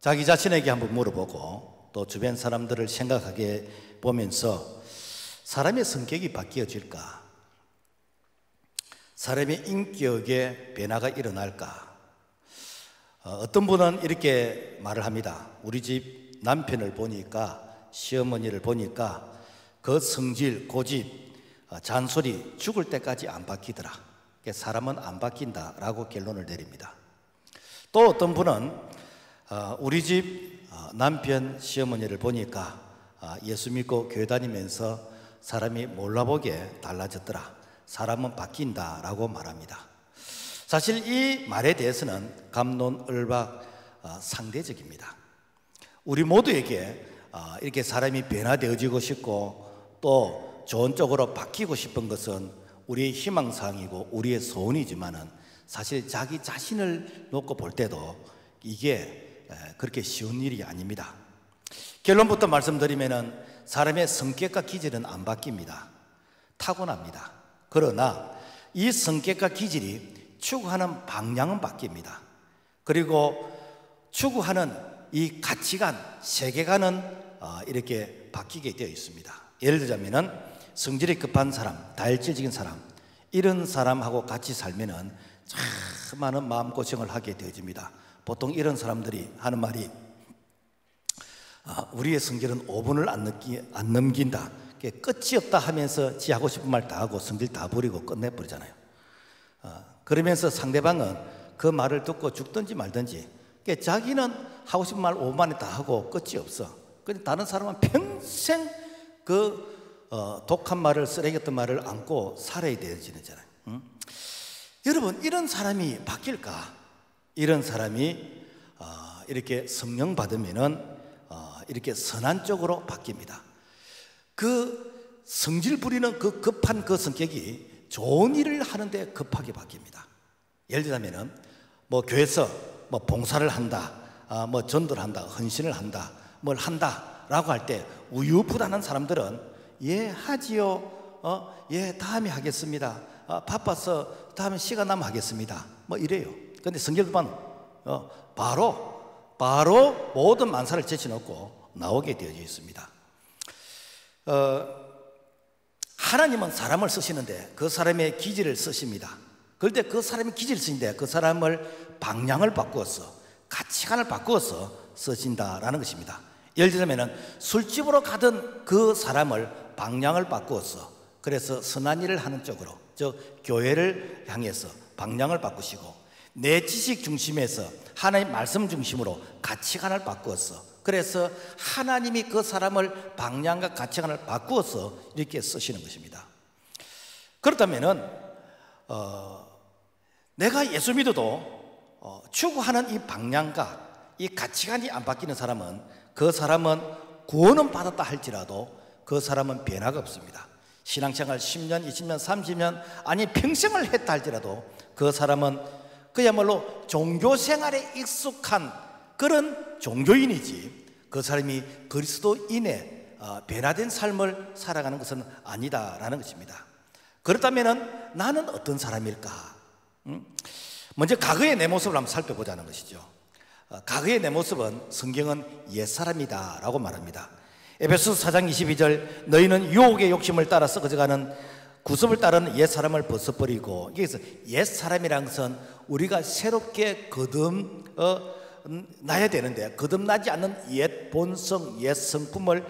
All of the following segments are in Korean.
자기 자신에게 한번 물어보고 또 주변 사람들을 생각하게 보면서 사람의 성격이 바뀌어질까? 사람의 인격에 변화가 일어날까? 어떤 분은 이렇게 말을 합니다. 우리 집 남편을 보니까, 시어머니를 보니까 그 성질, 고집, 잔소리 죽을 때까지 안 바뀌더라. 사람은 안 바뀐다라고 결론을 내립니다. 또 어떤 분은 우리 집 남편, 시어머니를 보니까 예수 믿고 교회 다니면서 사람이 몰라보게 달라졌더라. 사람은 바뀐다라고 말합니다. 사실 이 말에 대해서는 갑론을박 상대적입니다. 우리 모두에게 이렇게 사람이 변화되어지고 싶고 또 좋은 쪽으로 바뀌고 싶은 것은 우리의 희망사항이고 우리의 소원이지만은 사실 자기 자신을 놓고 볼 때도 이게 그렇게 쉬운 일이 아닙니다. 결론부터 말씀드리면은 사람의 성격과 기질은 안 바뀝니다. 타고납니다. 그러나 이 성격과 기질이 추구하는 방향은 바뀝니다. 그리고 추구하는 이 가치관, 세계관은 이렇게 바뀌게 되어 있습니다. 예를 들자면은 성질이 급한 사람, 다혈질적인 사람, 이런 사람하고 같이 살면은 참 많은 마음고생을 하게 되어집니다. 보통 이런 사람들이 하는 말이 우리의 성질은 5분을 안 넘긴다. 끝이 없다 하면서 지 하고 싶은 말 다 하고 성질 다 버리고 끝내버리잖아요. 그러면서 상대방은 그 말을 듣고 죽든지 말든지 자기는 하고 싶은 말 5분 만에 다 하고 끝이 없어. 근데 다른 사람은 평생 그 독한 말을, 쓰레기 같은 말을 안고 살아야 되어지잖아요. 여러분, 이런 사람이 바뀔까? 이런 사람이 이렇게 성령 받으면은 이렇게 선한 쪽으로 바뀝니다. 그 성질 부리는 그 급한 그 성격이 좋은 일을 하는데 급하게 바뀝니다. 예를 들자면은 뭐 교회에서 뭐 봉사를 한다, 뭐 전도를 한다, 헌신을 한다, 뭘 한다라고 할 때 우유부단한 사람들은 예 하지요, 예 다음에 하겠습니다, 바빠서 다음에 시간 나면 하겠습니다, 뭐 이래요. 근데 성결반 바로 모든 만사를 제쳐놓고 나오게 되어져 있습니다. 하나님은 사람을 쓰시는데 그 사람의 기질을 쓰십니다. 그런데 그 사람의 기질을 쓰는데 그 사람을 방향을 바꾸어서, 가치관을 바꾸어서 쓰신다라는 것입니다. 예를 들자면 술집으로 가던 그 사람을 방향을 바꾸어서, 그래서 선한 일을 하는 쪽으로, 즉 교회를 향해서 방향을 바꾸시고, 내 지식 중심에서 하나님 말씀 중심으로 가치관을 바꾸어서, 그래서 하나님이 그 사람을 방향과 가치관을 바꾸어서 이렇게 쓰시는 것입니다. 그렇다면은 내가 예수 믿어도 추구하는 이 방향과 이 가치관이 안 바뀌는 사람은, 그 사람은 구원은 받았다 할지라도 그 사람은 변화가 없습니다. 신앙생활 10년, 20년, 30년 아니 평생을 했다 할지라도 그 사람은 그야말로 종교생활에 익숙한 그런 종교인이지, 그 사람이 그리스도인의 변화된 삶을 살아가는 것은 아니다라는 것입니다. 그렇다면 나는 어떤 사람일까? 먼저 과거의 내 모습을 한번 살펴보자는 것이죠. 과거의 내 모습은 성경은 옛사람이다 라고 말합니다. 에베소서 4장 22절, 너희는 유혹의 욕심을 따라 썩어져가는 구습을 따르는 옛사람을 벗어버리고, 여기서 옛사람이라는 것은 우리가 새롭게 거듭나야 되는데 거듭나지 않는 옛 본성, 옛 성품을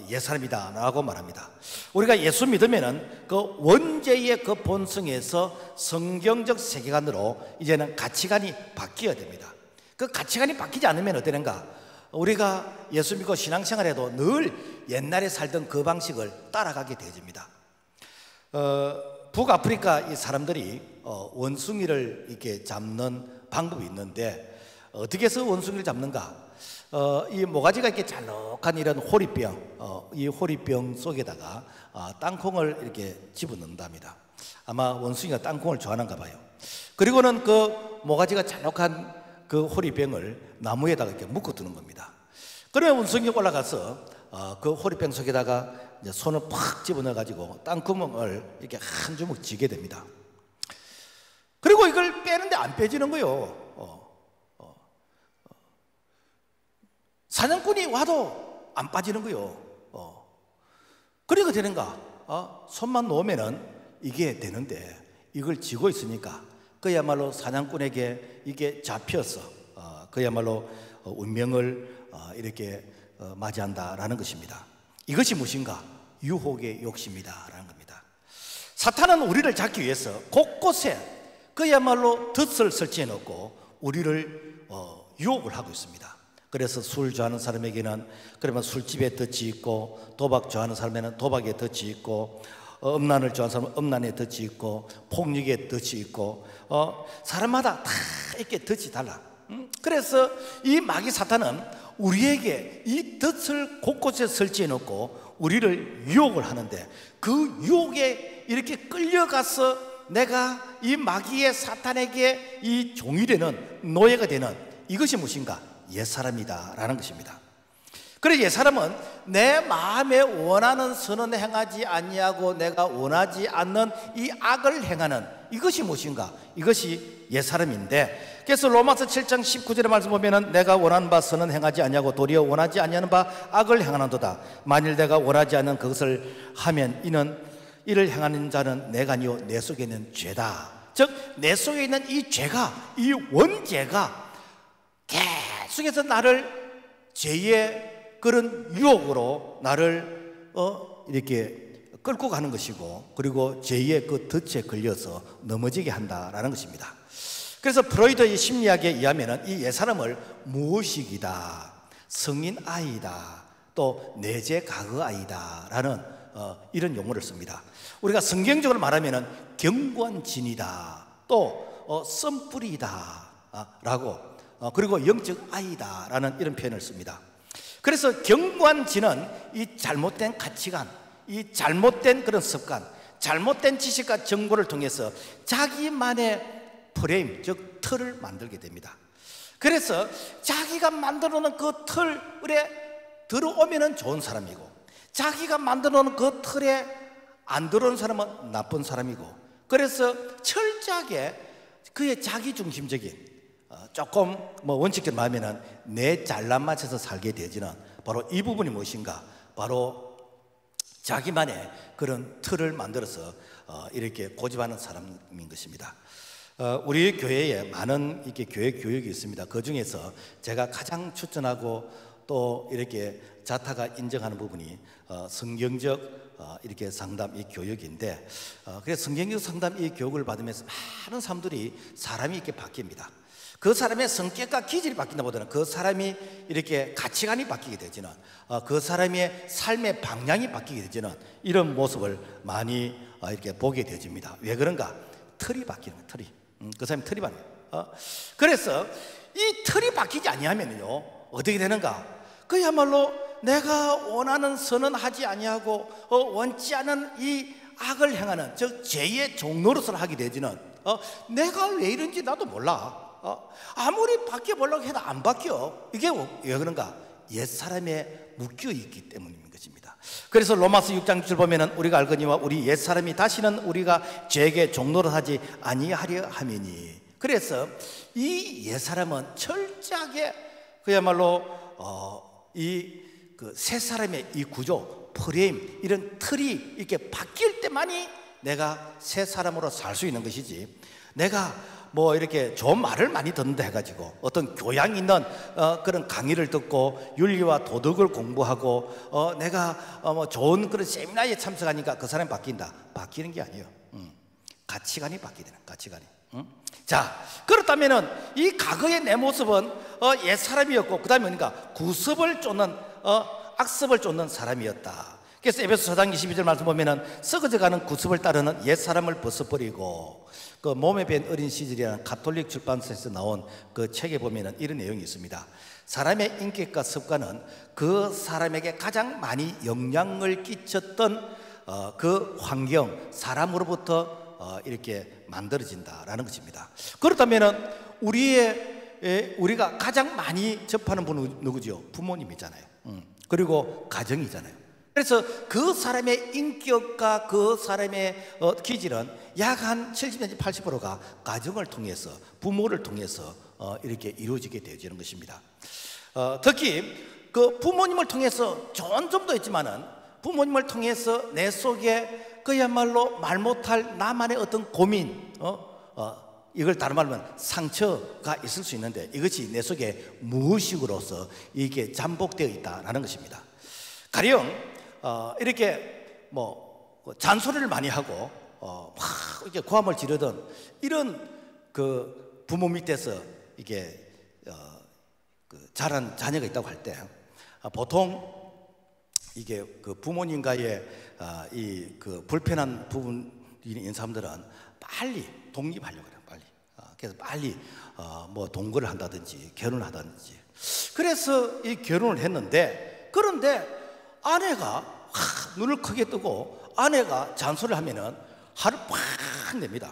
옛사람이다 라고 말합니다. 우리가 예수 믿으면은 그 원죄의 그 본성에서 성경적 세계관으로 이제는 가치관이 바뀌어야 됩니다. 그 가치관이 바뀌지 않으면 어떠는가? 우리가 예수 믿고 신앙생활에도 늘 옛날에 살던 그 방식을 따라가게 되어집니다. 북아프리카 이 사람들이 원숭이를 이렇게 잡는 방법이 있는데, 어떻게 해서 원숭이를 잡는가? 이 모가지가 이렇게 잘록한 이런 호리병, 이 호리병 속에다가 땅콩을 이렇게 집어넣는답니다. 아마 원숭이가 땅콩을 좋아하는가 봐요. 그리고는 그 모가지가 잘록한 그 호리병을 나무에다가 이렇게 묶어두는 겁니다. 그러면 원숭이가 올라가서 그 호리병 속에다가 이제 손을 팍 집어넣어가지고 땅구멍을 이렇게 한 주먹 쥐게 됩니다. 그리고 이걸 빼는데 안 빼지는 거예요. 사냥꾼이 와도 안 빠지는 거요. 그러니까 되는가? 손만 놓으면은 이게 되는데 이걸 쥐고 있으니까 그야말로 사냥꾼에게 이게 잡혀서 그야말로 운명을 이렇게 맞이한다라는 것입니다. 이것이 무엇인가? 유혹의 욕심이다라는 겁니다. 사탄은 우리를 잡기 위해서 곳곳에 그야말로 덫을 설치해 놓고 우리를 유혹을 하고 있습니다. 그래서 술 좋아하는 사람에게는 그러면 술집에 덫이 있고, 도박 좋아하는 사람에는 도박에 덫이 있고, 음란을 좋아하는 사람은 음란에 덫이 있고, 폭력에 덫이 있고, 사람마다 다 이렇게 덫이 달라. 그래서 이 마귀 사탄은 우리에게 이 덫을 곳곳에 설치해 놓고 우리를 유혹을 하는데, 그 유혹에 이렇게 끌려가서 내가 이 마귀의 사탄에게 이 종이 되는, 노예가 되는, 이것이 무엇인가? 옛사람이다 라는 것입니다. 그래서 옛사람은 내 마음에 원하는 선은 행하지 아니하고 내가 원하지 않는 이 악을 행하는, 이것이 무엇인가? 이것이 옛사람인데, 그래서 로마서 7장 19절의 말씀 보면은 내가 원하는 바 선은 행하지 아니하고 도리어 원하지 아니하는 바 악을 행하는도다. 만일 내가 원하지 않는 그것을 하면 이를 행하는 자는 내가 아니요 내 속에 있는 죄다. 즉 내 속에 있는 이 죄가, 이 원죄가 계속해서 나를 죄의 그런 유혹으로 나를 이렇게 끌고 가는 것이고, 그리고 죄의 그 덫에 걸려서 넘어지게 한다라는 것입니다. 그래서 프로이드의 심리학에 의하면 이 옛사람을 무의식이다, 성인 아이다, 또 내재 과거 아이다 라는 이런 용어를 씁니다. 우리가 성경적으로 말하면 경관진이다, 또 썸뿌리다 라고, 그리고 영적 아이다 라는 이런 표현을 씁니다. 그래서 경관진은 이 잘못된 가치관, 이 잘못된 그런 습관, 잘못된 지식과 정보를 통해서 자기만의 프레임, 즉 틀을 만들게 됩니다. 그래서 자기가 만들어 놓은 그 틀에 들어오면 좋은 사람이고, 자기가 만들어 놓은 그 틀에 안 들어오는 사람은 나쁜 사람이고, 그래서 철저하게 그의 자기중심적인, 조금 원칙대로 말하면 내 잘난 맞춰서 살게 되지는 바로 이 부분이 무엇인가? 바로 자기만의 그런 틀을 만들어서 이렇게 고집하는 사람인 것입니다. 우리 교회에 많은 이렇게 교회 교육이 있습니다. 그 중에서 제가 가장 추천하고 또 이렇게 자타가 인정하는 부분이 성경적 이렇게 상담 이 교육인데, 그래서 성경적 상담 이 교육을 받으면서 많은 사람들이 사람이 이렇게 바뀝니다. 그 사람의 성격과 기질이 바뀐다 보다는 그 사람이 이렇게 가치관이 바뀌게 되지는, 그 사람의 삶의 방향이 바뀌게 되지는 이런 모습을 많이 이렇게 보게 되집니다. 왜 그런가? 틀이 바뀌는 거예요. 틀이. 그 사람이 틀이 바뀌어요. 그래서 이 틀이 바뀌지 아니하면요 어떻게 되는가? 그야말로 내가 원하는 선은 하지 아니하고 원치 않은 이 악을 행하는, 즉 죄의 종노릇을 하게 되지는 내가 왜 이런지 나도 몰라. 아무리 바뀌어보려고 해도 안 바뀌어. 이게 왜 그런가? 옛사람에 묶여있기 때문인 것입니다. 그래서 로마서 6장 7절 보면은 우리가 알거니와 우리 옛사람이 다시는 우리가 죄에게 종노릇하지 아니하려 함이니. 그래서 이 옛사람은 철저하게 그야말로 이 그 새 사람의 이 구조, 프레임, 이런 틀이 이렇게 바뀔 때만이 내가 새 사람으로 살 수 있는 것이지, 내가 이렇게 좋은 말을 많이 듣는다 해가지고 어떤 교양 있는 그런 강의를 듣고 윤리와 도덕을 공부하고 내가 좋은 그런 세미나에 참석하니까 그 사람이 바뀐다. 바뀌는 게 아니에요. 가치관이 바뀌는 가치관이. 자, 그렇다면은 이 과거의 내 모습은 옛 사람이었고, 그 다음에 그러니까 구습을 쫓는 악습을 쫓는 사람이었다. 그래서 에베소 4장 22절 말씀 보면은 썩어져가는 구습을 따르는 옛 사람을 벗어버리고, 그 몸에 밴 어린 시절이라는 가톨릭 출판사에서 나온 그 책에 보면은 이런 내용이 있습니다. 사람의 인격과 습관은 그 사람에게 가장 많이 영향을 끼쳤던 그 환경, 사람으로부터 이렇게 만들어진다라는 것입니다. 그렇다면은 우리가 가장 많이 접하는 분은 누구죠? 부모님이잖아요. 그리고 가정이잖아요. 그래서 그 사람의 인격과 그 사람의 기질은 약 한 70에서 80%가 가정을 통해서, 부모를 통해서 이렇게 이루어지게 되어지는 것입니다. 특히 그 부모님을 통해서 좋은 점도 있지만은 부모님을 통해서 내 속에 그야말로 말 못할 나만의 어떤 고민, 이걸 다른 말로 하면 상처가 있을 수 있는데 이것이 내 속에 무의식으로서 이게 잠복되어 있다라는 것입니다. 가령 이렇게 뭐 잔소리를 많이 하고 막 이렇게 고함을 지르던 이런 그 부모 밑에서 이게 그 자란 자녀가 있다고 할 때 보통 이게 그 부모님과의 이 그 불편한 부분이 있는 사람들은 빨리 독립하려고 해요. 빨리. 그래서 빨리 뭐 동거를 한다든지 결혼을 하든지. 그래서 이 결혼을 했는데 그런데 아내가 눈을 크게 뜨고 아내가 잔소리를 하면은 화를 팍 냅니다.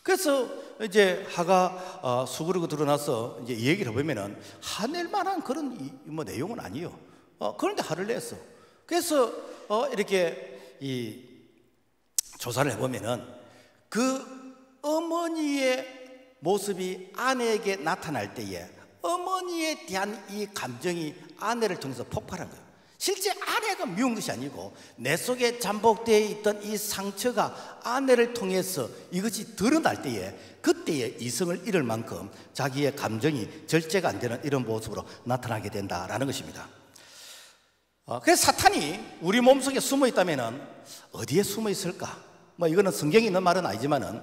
그래서 이제 화가 수그르고 드러나서 이제 얘기를 해보면은 화낼 만한 그런 뭐 내용은 아니에요. 그런데 화를 냈어. 그래서 이렇게 이 조사를 해보면은 그 어머니의 모습이 아내에게 나타날 때에 어머니에 대한 이 감정이 아내를 통해서 폭발한 거예요. 실제 아내가 미운 것이 아니고 내 속에 잠복되어 있던 이 상처가 아내를 통해서 이것이 드러날 때에 그때에 이성을 잃을 만큼 자기의 감정이 절제가 안 되는 이런 모습으로 나타나게 된다라는 것입니다. 그래서 사탄이 우리 몸속에 숨어 있다면 어디에 숨어 있을까? 뭐 이거는 성경에 있는 말은 아니지만은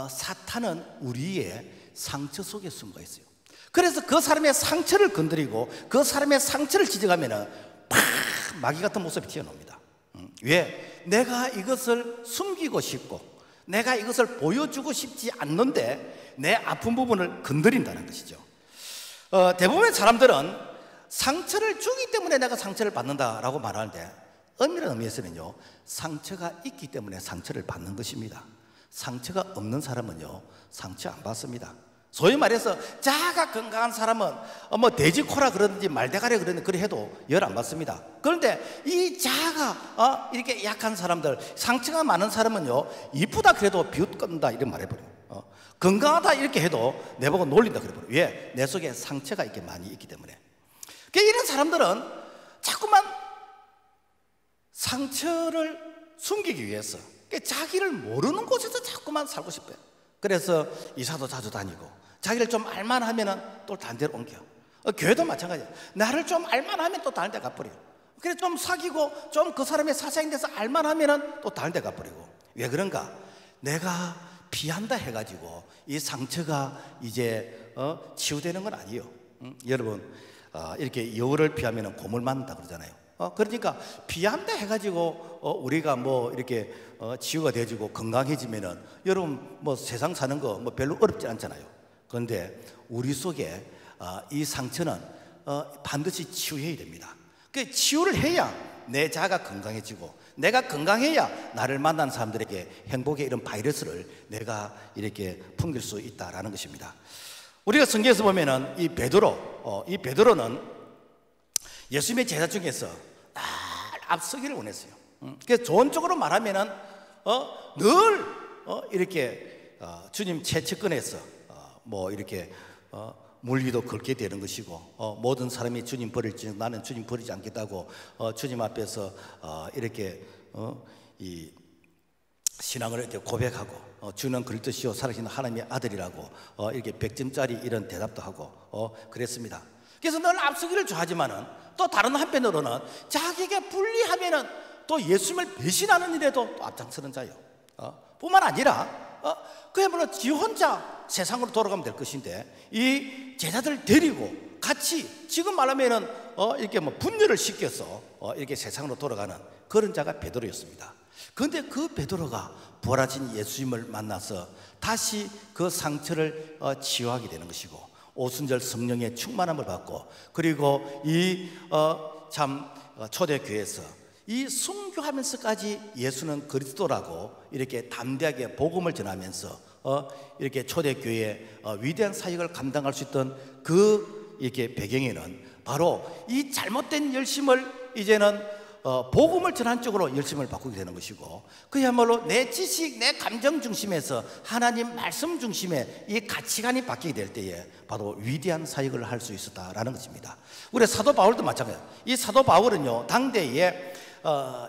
사탄은 우리의 상처 속에 숨어 있어요. 그래서 그 사람의 상처를 건드리고 그 사람의 상처를 지적하면은 팍 마귀 같은 모습이 튀어나옵니다. 왜? 내가 이것을 숨기고 싶고 내가 이것을 보여주고 싶지 않는데 내 아픈 부분을 건드린다는 것이죠. 대부분의 사람들은 상처를 주기 때문에 내가 상처를 받는다라고 말하는데 엄밀한 의미에서는요 상처가 있기 때문에 상처를 받는 것입니다. 상처가 없는 사람은요 상처 안 받습니다. 소위 말해서 자아가 건강한 사람은 뭐 돼지코라 그러든지 말대가리 그러든지 그래 해도 열 안 받습니다. 그런데 이 자아가 이렇게 약한 사람들, 상처가 많은 사람은요 이쁘다 그래도 비웃건다 이런 말 해버려요. 건강하다 이렇게 해도 내보고 놀린다 그래버려요. 왜? 내 속에 상처가 이렇게 많이 있기 때문에. 이런 사람들은 자꾸만 상처를 숨기기 위해서 자기를 모르는 곳에서 자꾸만 살고 싶어요. 그래서 이사도 자주 다니고 자기를 좀 알만하면 또 다른 데로 옮겨. 교회도 마찬가지야. 나를 좀 알만하면 또 다른 데 가버려. 그래 좀 사귀고 좀 그 사람의 사상에 대해서 알만하면 또 다른 데 가버리고. 왜 그런가? 내가 피한다 해가지고 이 상처가 이제 치유되는 건 아니에요. 여러분 이렇게 여우를 피하면 곰을 맞는다 그러잖아요. 그러니까 피한다 해가지고 우리가 뭐 이렇게 치유가 되어지고 건강해지면은 여러분 뭐 세상 사는 거 뭐 별로 어렵지 않잖아요. 그런데 우리 속에 이 상처는 반드시 치유해야 됩니다. 그 치유를 해야 내 자아가 건강해지고 내가 건강해야 나를 만난 사람들에게 행복의 이런 바이러스를 내가 이렇게 풍길 수 있다라는 것입니다. 우리가 성경에서 보면은 이 베드로는 예수님의 제자 중에서 날 앞서기를 원했어요. 그래서 좋은 쪽으로 말하면은 늘 이렇게 주님 채측근에서 뭐 이렇게 물 위도 걷게 되는 것이고 모든 사람이 주님 버릴지 나는 주님 버리지 않겠다고 주님 앞에서 이렇게 이 신앙을 이렇게 고백하고 주는 그리스도시요 살아계신 하나님의 아들이라고 이렇게 100점짜리 이런 대답도 하고 그랬습니다. 그래서 늘 앞서기를 좋아하지만은 또 다른 한편으로는 자기에게 불리하면은 또 예수님을 배신하는 일에도 또 앞장서는 자요. 뿐만 아니라 그야말로 지 혼자 세상으로 돌아가면 될 것인데 이 제자들 데리고 같이 지금 말하면은 이렇게 뭐 분열을 시켜서 이렇게 세상으로 돌아가는 그런 자가 베드로였습니다. 그런데 그 베드로가 부활하신 예수님을 만나서 다시 그 상처를 치유하게 되는 것이고 오순절 성령의 충만함을 받고 그리고 이 참 초대교회에서 이 순교하면서까지 예수는 그리스도라고 이렇게 담대하게 복음을 전하면서 이렇게 초대교회의 위대한 사역을 감당할 수 있던 그 이렇게 배경에는 바로 이 잘못된 열심을 이제는 복음을 전하는 쪽으로 열심을 바꾸게 되는 것이고, 그야말로 내 지식, 내 감정 중심에서 하나님 말씀 중심의 이 가치관이 바뀌게 될 때에 바로 위대한 사역을 할 수 있었다라는 것입니다. 우리 사도 바울도 마찬가지예요. 이 사도 바울은요, 당대에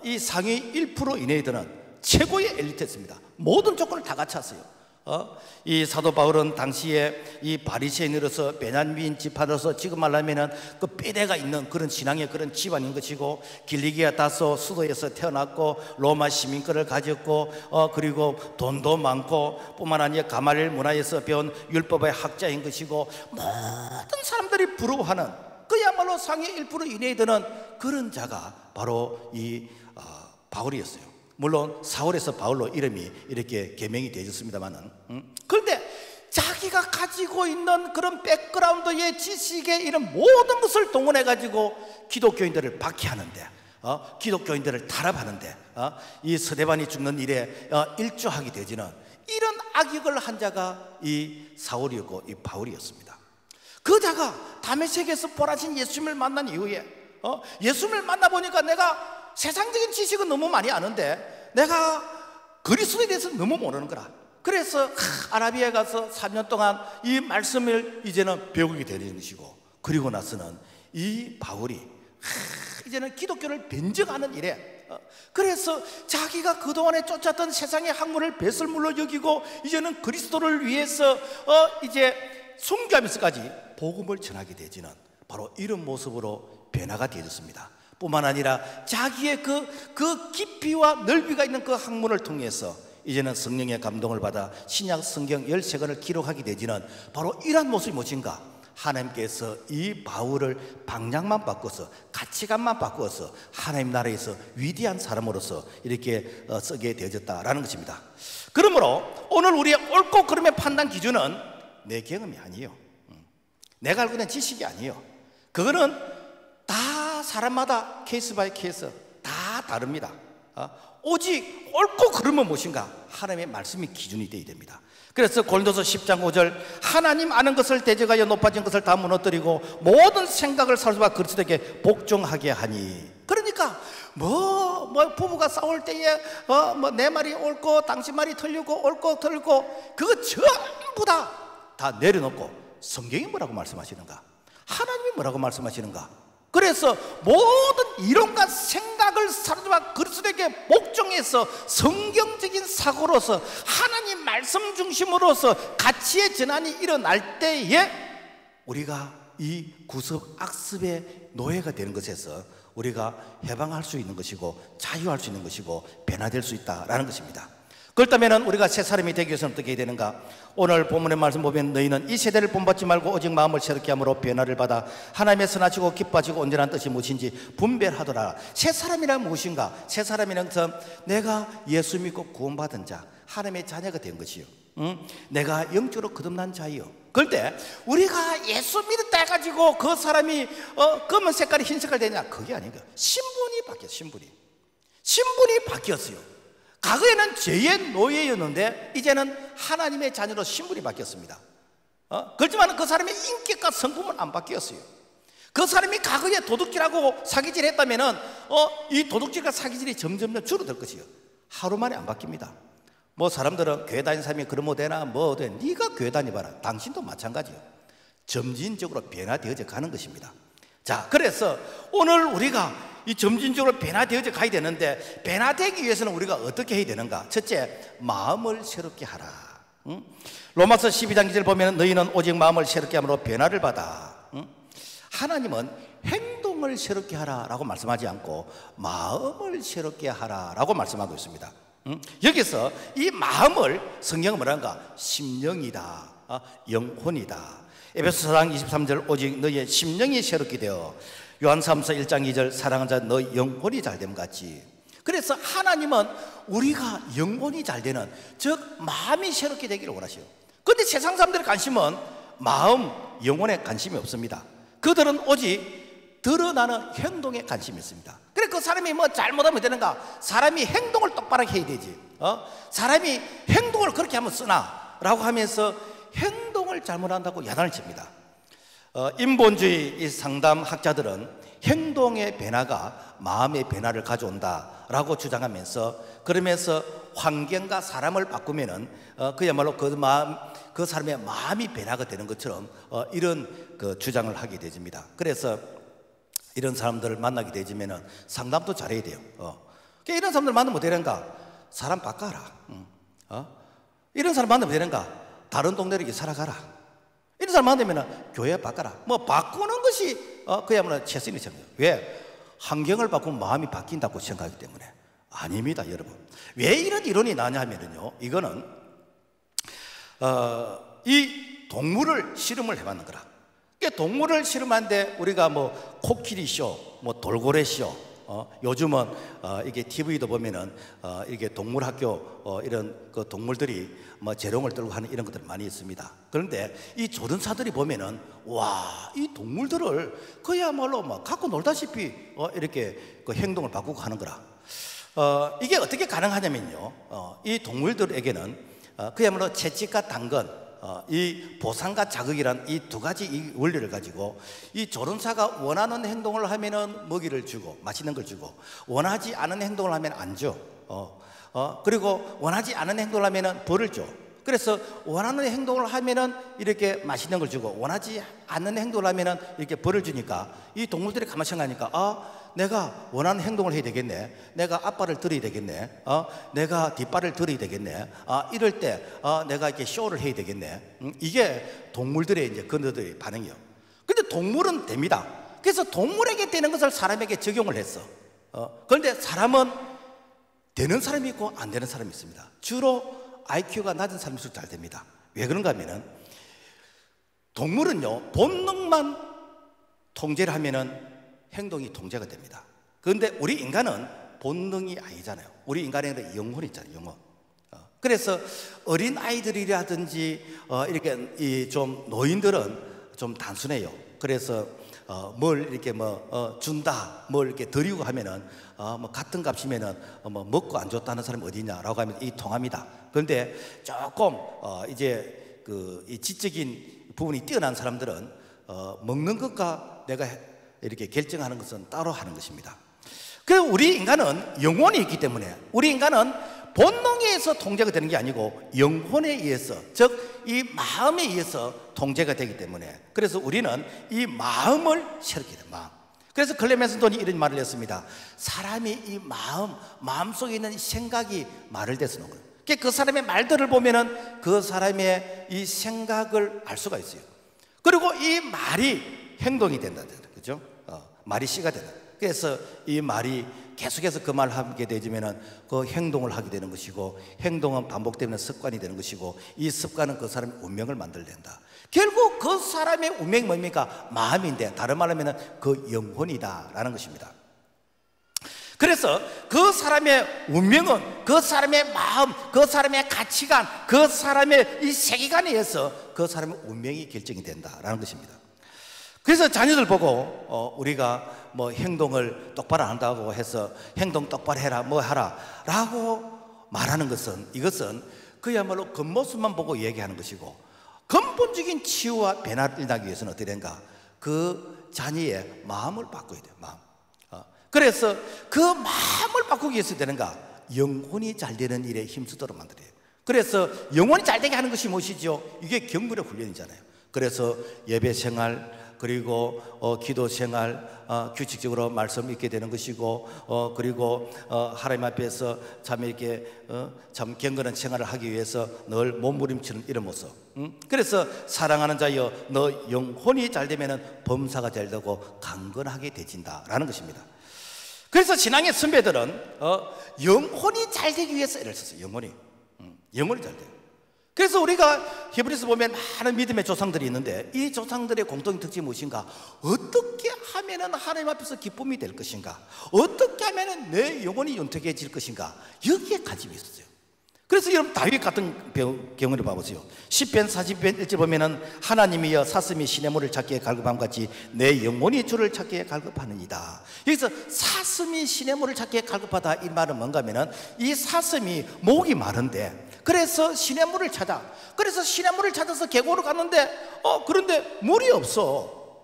이 상위 1% 이내에 드는 최고의 엘리트였습니다. 모든 조건을 다 갖췄어요. 이 사도 바울은 당시에 이 바리새인으로서 베냐민 지파로서 지금 말하면은 그 뼈대가 있는 그런 신앙의 그런 집안인 것이고, 길리기아 다소 수도에서 태어났고 로마 시민권을 가졌고 그리고 돈도 많고 뿐만 아니라 가말리엘 문화에서 배운 율법의 학자인 것이고, 모든 사람들이 부러워하는 그야말로 상위 1% 이내에 드는 그런 자가 바로 이 바울이었어요. 물론 사울에서 바울로 이름이 이렇게 개명이 되어졌습니다만은, 그런데 자기가 가지고 있는 그런 백그라운드의 지식의 이런 모든 것을 동원해 가지고 기독교인들을 박해하는데, 기독교인들을 탄압하는데, 이 스데반이 죽는 일에 일조하게 되지는 이런 악역을 한 자가 이 사울이었고 이 바울이었습니다. 그 자가 다메섹에서 보라신 예수님을 만난 이후에 예수님을 만나보니까 내가 세상적인 지식은 너무 많이 아는데 내가 그리스도에 대해서 너무 모르는 거라. 그래서 아라비아에 가서 3년 동안 이 말씀을 이제는 배우게 되는 것이고, 그리고 나서는 이 바울이 이제는 기독교를 변증하는 일에, 그래서 자기가 그동안에 쫓았던 세상의 학문을 배설물로 여기고 이제는 그리스도를 위해서 이제 순교하면서까지 복음을 전하게 되지는 바로 이런 모습으로 변화가 되어졌습니다. 뿐만 아니라 자기의 그 깊이와 넓이가 있는 그 학문을 통해서 이제는 성령의 감동을 받아 신약 성경 13권을 기록하게 되지는 바로 이러한 모습이 무엇인가? 하나님께서 이 바울을 방향만 바꿔서, 가치관만 바꾸어서 하나님 나라에서 위대한 사람으로서 이렇게 쓰게 되어졌다라는 것입니다. 그러므로 오늘 우리의 옳고 그름의 판단 기준은 내 경험이 아니에요. 내가 알고 있는 지식이 아니에요. 그거는 다 사람마다 케이스 바이 케이스 다 다릅니다. 오직 옳고 그름은 무엇인가? 하나님의 말씀이 기준이 되어야 됩니다. 그래서 고린도서 10장 5절, 하나님 아는 것을 대적하여 높아진 것을 다 무너뜨리고 모든 생각을 사로잡아 그리스도에게 복종하게 하니. 그러니까 뭐 부부가 싸울 때에 내 말이 옳고 당신 말이 틀리고 옳고 틀리고 그거 전부 다 내려놓고 성경이 뭐라고 말씀하시는가? 하나님이 뭐라고 말씀하시는가? 그래서 모든 이론과 생각을 사로잡아 그리스도에게 복종해서 성경적인 사고로서 하나님 말씀 중심으로서 가치의 전환이 일어날 때에 우리가 이 구습 악습의 노예가 되는 것에서 우리가 해방할 수 있는 것이고 자유할 수 있는 것이고 변화될 수 있다라는 것입니다. 그렇다면 우리가 새 사람이 되기 위해서는 어떻게 해야 되는가? 오늘 본문의 말씀 보면 너희는 이 세대를 본받지 말고 오직 마음을 새롭게 함으로 변화를 받아 하나님의 선하시고 기뻐하시고 온전한 뜻이 무엇인지 분별하더라. 새 사람이란 무엇인가? 새 사람이란 것은 내가 예수 믿고 구원받은 자, 하나님의 자녀가 된 것이요, 내가 영적으로 거듭난 자요. 그런데 우리가 예수 믿었다 해가지고 그 사람이 검은 색깔이 흰 색깔 되냐? 그게 아닌가? 신분이 바뀌었어요. 신분이 바뀌었어요. 과거에는 죄의 노예였는데 이제는 하나님의 자녀로 신분이 바뀌었습니다. 그렇지만 그 사람의 인격과 성품은 안 바뀌었어요. 그 사람이 과거에 도둑질하고 사기질 했다면은 이 도둑질과 사기질이 점점 줄어들 것이요. 하루 만에 안 바뀝니다. 뭐 사람들은 교회 다니는 사람이 그러면 되나 뭐 돼. 네가 교회 다니봐라. 당신도 마찬가지요. 점진적으로 변화되어져 가는 것입니다. 자, 그래서 오늘 우리가 이 점진적으로 변화되어져 가야 되는데, 변화되기 위해서는 우리가 어떻게 해야 되는가? 첫째, 마음을 새롭게 하라. 로마서 12장 2절 보면 너희는 오직 마음을 새롭게 함으로 변화를 받아. 하나님은 행동을 새롭게 하라라고 말씀하지 않고 마음을 새롭게 하라라고 말씀하고 있습니다. 여기서 이 마음을 성경은 뭐란가? 심령이다, 영혼이다. 에베소 4장 23절 오직 너희의 심령이 새롭게 되어, 요한사도서 1장 2절 사랑하는 자 너희 영혼이 잘됨 같이. 그래서 하나님은 우리가 영혼이 잘되는, 즉 마음이 새롭게 되기를 원하시오. 그런데 세상 사람들의 관심은 마음, 영혼에 관심이 없습니다. 그들은 오직 드러나는 행동에 관심이 있습니다. 그래 그 사람이 뭐 잘못하면 되는가? 사람이 행동을 똑바로 해야 되지. 사람이 행동을 그렇게 하면 쓰나? 라고 하면서 행동을 잘못한다고 야단을 칩니다. 인본주의 이 상담학자들은 행동의 변화가 마음의 변화를 가져온다라고 주장하면서, 그러면서 환경과 사람을 바꾸면은 그야말로 그 사람의 마음이 변화가 되는 것처럼 이런 그 주장을 하게 되집니다. 그래서 이런 사람들을 만나게 되지면은 상담도 잘해야 돼요. 이런 사람들 만나면 되는가? 사람 바꿔라. 이런 사람 만나면 되는가? 다른 동네로 이렇게 살아가라. 이런 사람 만나면 교회 바꿔라. 뭐 바꾸는 것이 그야말로 최선의 정답이에요. 왜? 환경을 바꾸면 마음이 바뀐다고 생각하기 때문에. 아닙니다, 여러분. 왜 이런 이론이 나냐 하면요, 이거는 이 동물을 실험을 해봤는 거라. 그러니까 동물을 실험하는데 우리가 뭐 코끼리 쇼, 뭐 돌고래 쇼, 요즘은 이게 TV도 보면은 이렇게 동물학교 이런 그 동물들이 뭐 재롱을 떨고 하는 이런 것들 많이 있습니다. 그런데 이 조련사들이 보면은 와, 이 동물들을 그야말로 막 갖고 놀다시피 이렇게 그 행동을 바꾸고 하는 거라. 이게 어떻게 가능하냐면요, 이 동물들에게는 그야말로 채찍과 당근, 이 보상과 자극이란 이 두 가지 이 원리를 가지고 이 조련사가 원하는 행동을 하면은 먹이를 주고 맛있는 걸 주고, 원하지 않은 행동을 하면 안 줘. 그리고 원하지 않은 행동을 하면은 벌을 줘. 그래서 원하는 행동을 하면은 이렇게 맛있는 걸 주고, 원하지 않는 행동을 하면은 이렇게 벌을 주니까 이 동물들이 가만히 생각하니까 내가 원하는 행동을 해야 되겠네. 내가 앞발을 들어야 되겠네. 내가 뒷발을 들어야 되겠네. 이럴 때 내가 이렇게 쇼를 해야 되겠네. 이게 동물들의 이제 그들의 반응이요. 근데 동물은 됩니다. 그래서 동물에게 되는 것을 사람에게 적용을 했어. 그런데 사람은 되는 사람이 있고 안 되는 사람이 있습니다. 주로 IQ가 낮은 사람일수록 잘 됩니다. 왜 그런가 하면은 동물은요, 본능만 통제를 하면은 행동이 통제가 됩니다. 그런데 우리 인간은 본능이 아니잖아요. 우리 인간에는 영혼이 있잖아요, 영혼. 그래서 어린 아이들이라든지 이렇게 이 좀 노인들은 좀 단순해요. 그래서 뭘 이렇게 뭐 준다, 뭘 이렇게 드리고 하면은 뭐 같은 값이면은 뭐 먹고 안 줬다는 사람이 어디냐라고 하면 이 통합니다. 그런데 조금 이제 그 이 지적인 부분이 뛰어난 사람들은 먹는 것과 내가 이렇게 결정하는 것은 따로 하는 것입니다. 그래서 우리 인간은 영혼이 있기 때문에 우리 인간은 본능에 의해서 통제가 되는 게 아니고 영혼에 의해서, 즉 이 마음에 의해서 통제가 되기 때문에, 그래서 우리는 이 마음을 새롭게 된 마음. 그래서 클레멘스톤이 이런 말을 했습니다. 사람이 이 마음속에 있는 이 생각이 말을 대서는 거예요. 그 사람의 말들을 보면은 그 사람의 이 생각을 알 수가 있어요. 그리고 이 말이 행동이 된다, 그죠? 말이 씨가 된다. 그래서 이 말이 계속해서 그 말을 하게 되지면은 그 행동을 하게 되는 것이고, 행동은 반복되면 습관이 되는 것이고, 이 습관은 그 사람의 운명을 만들어낸다. 결국 그 사람의 운명이 뭡니까? 마음인데, 다른 말로 하면은 그 영혼이다라는 것입니다. 그래서 그 사람의 운명은 그 사람의 마음, 그 사람의 가치관, 그 사람의 이 세계관에 의해서 그 사람의 운명이 결정이 된다라는 것입니다. 그래서 자녀들 보고 우리가 뭐 행동을 똑바로 안 한다고 해서 행동 똑바로 해라, 뭐 하라 라고 말하는 것은, 이것은 그야말로 겉모습만 보고 얘기하는 것이고, 근본적인 치유와 변화를 일어나기 위해서는 어떻게 된가? 그 자녀의 마음을 바꿔야 돼요, 마음. 그래서 그 마음을 바꾸기 위해서 되는가? 영혼이 잘 되는 일에 힘쓰도록 만들어요. 그래서 영혼이 잘 되게 하는 것이 무엇이죠? 이게 경건의 훈련이잖아요. 그래서 예배 생활, 그리고 기도 생활, 규칙적으로 말씀 읽게 되는 것이고, 그리고 하나님 앞에서 참 이렇게 참 경건한 생활을 하기 위해서 늘 몸부림치는 이런 모습. 그래서 사랑하는 자여, 너 영혼이 잘 되면은 범사가 잘 되고 강건하게 되진다라는 것입니다. 그래서 신앙의 선배들은 영혼이 잘 되기 위해서 애를 썼어요. 영혼이 잘 돼요. 그래서 우리가 히브리서 보면 많은 믿음의 조상들이 있는데, 이 조상들의 공통의 특징이 무엇인가? 어떻게 하면 하나님 앞에서 기쁨이 될 것인가? 어떻게 하면 내 영혼이 윤택해질 것인가? 여기에 관심이 있었어요. 그래서 여러분 다윗 같은 경우를 봐보세요. 시편 40편 1절 보면은 하나님이여 사슴이 시냇물을 찾기에 갈급함 같이 내 영혼이 주를 찾기에 갈급하느니라. 여기서 사슴이 시냇물을 찾기에 갈급하다, 이 말은 뭔가 하면은 이 사슴이 목이 마른데, 그래서 시냇물을 찾아. 그래서 시냇물을 찾아서 계곡으로 갔는데 그런데 물이 없어.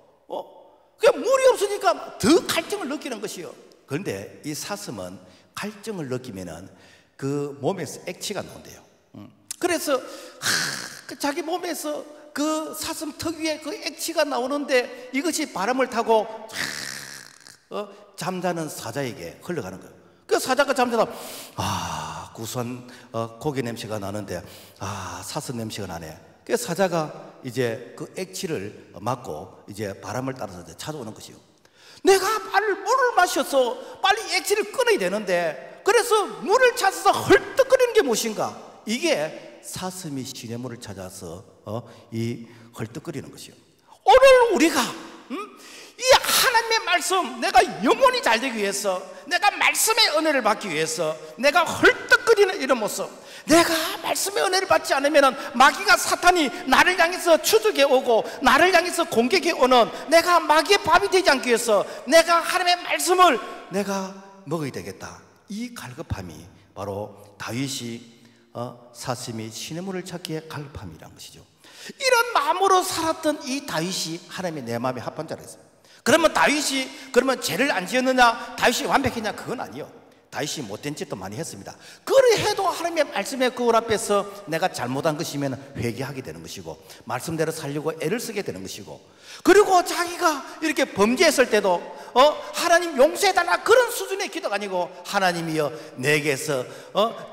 물이 없으니까 더 갈증을 느끼는 것이요. 그런데 이 사슴은 갈증을 느끼면은 그 몸에서 액체가 나온대요. 그래서 자기 몸에서 그 사슴 특유의 그 액체가 나오는데 이것이 바람을 타고 잠자는 사자에게 흘러가는 거예요. 그 사자가 잠자다 구수한 고기 냄새가 나는데 사슴 냄새가 나네. 그 사자가 이제 그 액체를 맡고 이제 바람을 따라서 이제 찾아오는 것이요. 내가 물을 마셔서 빨리 액체를 끊어야 되는데, 그래서 물을 찾아서 헐떡거리는 게 무엇인가? 이게 사슴이 시냇물을 찾아서 이 헐떡거리는 것이요. 오늘 우리가 이 하나님의 말씀, 내가 영혼이 잘 되기 위해서, 내가 말씀의 은혜를 받기 위해서 내가 헐떡거리는 이런 모습, 내가 말씀의 은혜를 받지 않으면 마귀가, 사탄이 나를 향해서 추적해 오고 나를 향해서 공격해 오는, 내가 마귀의 밥이 되지 않기 위해서 내가 하나님의 말씀을 내가 먹어야 되겠다. 이 갈급함이 바로 다윗이 사슴이 시냇물을 찾기에 갈급함이라는 것이죠. 이런 마음으로 살았던 이 다윗이 하나님의 내 마음에 합한 자라 했어요. 그러면 다윗이 죄를 안 지었느냐, 다윗이 완벽했냐? 그건 아니요. 다윗이 못된 짓도 많이 했습니다. 그래 해도 하나님의 말씀의 거울 앞에서 내가 잘못한 것이면 회개하게 되는 것이고, 말씀대로 살려고 애를 쓰게 되는 것이고, 그리고 자기가 이렇게 범죄했을 때도 하나님 용서해달라 그런 수준의 기도가 아니고, 하나님이여 내게서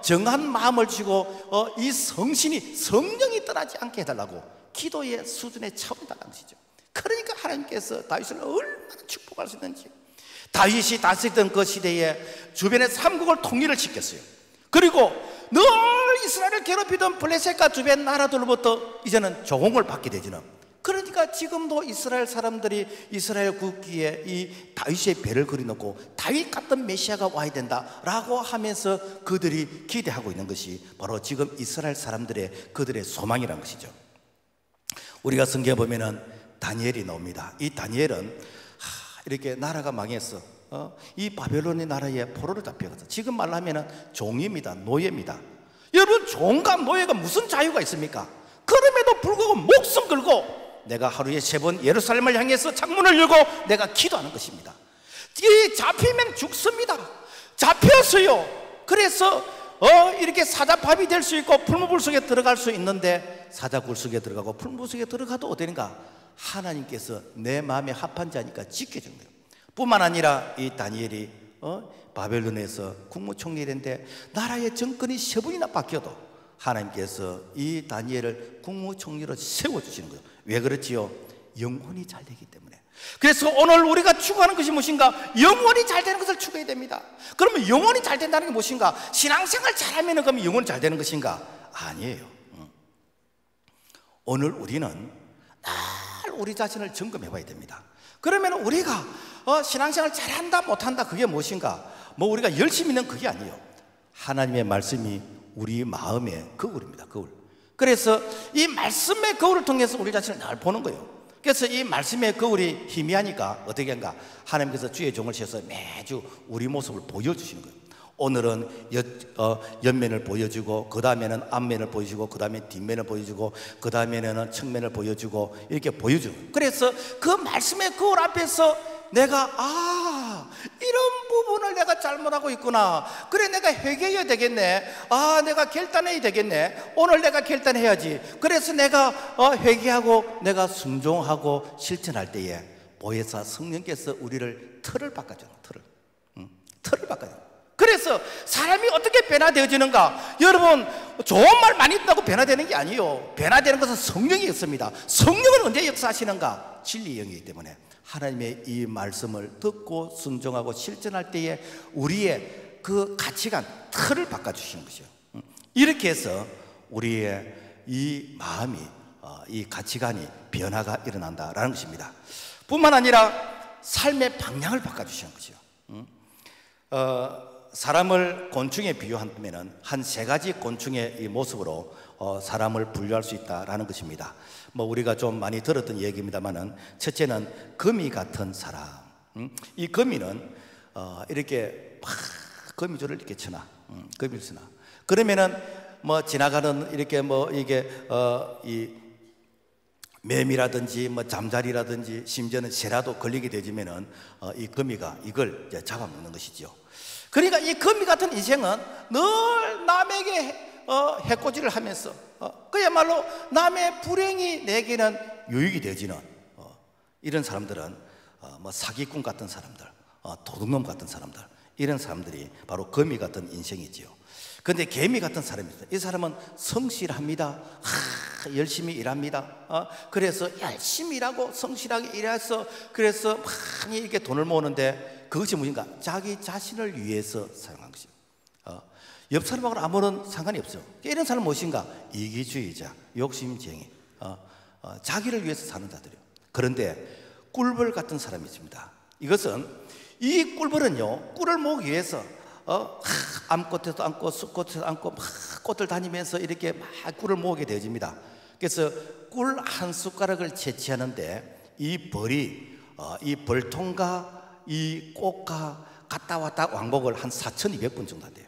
정한 마음을 주고 이 성령이 떠나지 않게 해달라고 기도의 수준의 차원이 달라는 것이죠. 그러니까 하나님께서 다윗을 얼마나 축복할 수 있는지. 다윗이 다스리던 그 시대에 주변의 삼국을 통일을 시켰어요. 그리고 늘 이스라엘을 괴롭히던 블레셋과 주변 나라들로부터 이제는 조공을 받게 되지는. 그러니까 지금도 이스라엘 사람들이 이스라엘 국기에 이 다윗의 배를 그려놓고 다윗 같은 메시아가 와야 된다라고 하면서 그들이 기대하고 있는 것이 바로 지금 이스라엘 사람들의 그들의 소망이라는 것이죠. 우리가 성경에 보면은 다니엘이 나옵니다. 이 다니엘은 이렇게 나라가 망했어. 이 바벨론의 나라에 포로로 잡혀가서, 지금 말로 하면은 종입니다. 노예입니다. 여러분, 종과 노예가 무슨 자유가 있습니까? 그럼에도 불구하고 목숨 걸고 내가 하루에 3번 예루살렘을 향해서 창문을 열고 내가 기도하는 것입니다. 이 잡히면 죽습니다. 잡혔어요. 그래서 이렇게 사자밥이 될 수 있고 풀무불 속에 들어갈 수 있는데, 사자굴 속에 들어가고 풀무불 속에 들어가도 어디는가? 하나님께서 내 마음에 합한 자니까 지켜준 거예요. 뿐만 아니라 이 다니엘이 바벨론에서 국무총리가 됐는데 나라의 정권이 3번이나 바뀌어도 하나님께서 이 다니엘을 국무총리로 세워주시는 거예요. 왜 그렇지요? 영혼이 잘 되기 때문에. 그래서 오늘 우리가 추구하는 것이 무엇인가? 영혼이 잘 되는 것을 추구해야 됩니다. 그러면 영혼이 잘 된다는 게 무엇인가? 신앙생활 잘하면 그러면 영혼이 잘 되는 것인가? 아니에요. 오늘 우리는 우리 자신을 점검해 봐야 됩니다. 그러면 우리가 신앙생활 잘한다 못한다 그게 무엇인가? 우리가 열심히 있는 그게 아니에요. 하나님의 말씀이 우리 마음의 거울입니다. 거울. 그래서 이 말씀의 거울을 통해서 우리 자신을 날 보는 거예요. 그래서 이 말씀의 거울이 희미하니까 어떻게 한가? 하나님께서 주의 종을 씌워서 매주 우리 모습을 보여주시는 거예요. 오늘은 옆면을 보여주고, 그 다음에는 앞면을 보여주고, 그 다음에 뒷면을 보여주고, 그 다음에는 측면을 보여주고, 이렇게 보여주고. 그래서 그 말씀의 거울 앞에서 내가 이런 부분을 내가 잘못하고 있구나. 그래, 내가 회개해야 되겠네. 내가 결단해야 되겠네. 오늘 내가 결단해야지. 그래서 내가 회개하고 내가 순종하고 실천할 때에 보혜사 성령께서 우리를 틀을 바꿔줘요. 틀을 바꿔줘요. 그래서 사람이 어떻게 변화되어지는가? 여러분, 좋은 말 많이 듣는다고 변화되는 게 아니에요. 변화되는 것은 성령이 있습니다. 성령은 언제 역사하시는가? 진리의 영이기 때문에 하나님의 이 말씀을 듣고 순종하고 실천할 때에 우리의 그 가치관, 틀을 바꿔주시는 것이요. 이렇게 해서 우리의 이 마음이, 이 가치관이 변화가 일어난다라는 것입니다. 뿐만 아니라 삶의 방향을 바꿔주시는 것이요. 사람을 곤충에 비유하면 한 3가지 곤충의 이 모습으로 사람을 분류할 수 있다라는 것입니다. 우리가 좀 많이 들었던 얘기입니다만은, 첫째는 거미 같은 사람. 이 거미는 이렇게 거미줄을 이렇게 쳐놔. 거미를 쳐놔. 그러면은 지나가는 이렇게 이게 이 매미라든지 뭐 잠자리라든지 심지어는 새라도 걸리게 되지면은 이 거미가 이걸 이제 잡아먹는 것이죠. 그러니까 이 거미 같은 인생은 늘 남에게 해코지를 하면서 그야말로 남의 불행이 내게는 유익이 되지는 이런 사람들은 뭐 사기꾼 같은 사람들, 도둑놈 같은 사람들, 이런 사람들이 바로 거미 같은 인생이지요. 근데 개미 같은 사람이 있어요. 이 사람은 성실합니다. 열심히 일합니다. 그래서 열심히 일하고 성실하게 일해서 그래서 많이 이렇게 돈을 모으는데 그것이 무엇인가? 자기 자신을 위해서 사용한 것이요. 옆 사람하고는 아무런 상관이 없죠. 이런 사람은 무엇인가? 이기주의자, 욕심쟁이, 자기를 위해서 사는 자들이요. 그런데 꿀벌 같은 사람이 있습니다. 이것은 이 꿀벌은요, 꿀을 모으기 위해서 암꽃에도 앉고 숲꽃에도 앉고 막 꽃을 다니면서 이렇게 막 꿀을 모으게 되어집니다. 그래서 꿀 한 숟가락을 채취하는데 이 벌이 이 벌통과 이 꽃과 갔다 왔다 왕복을 한 4,200번 정도 한대요.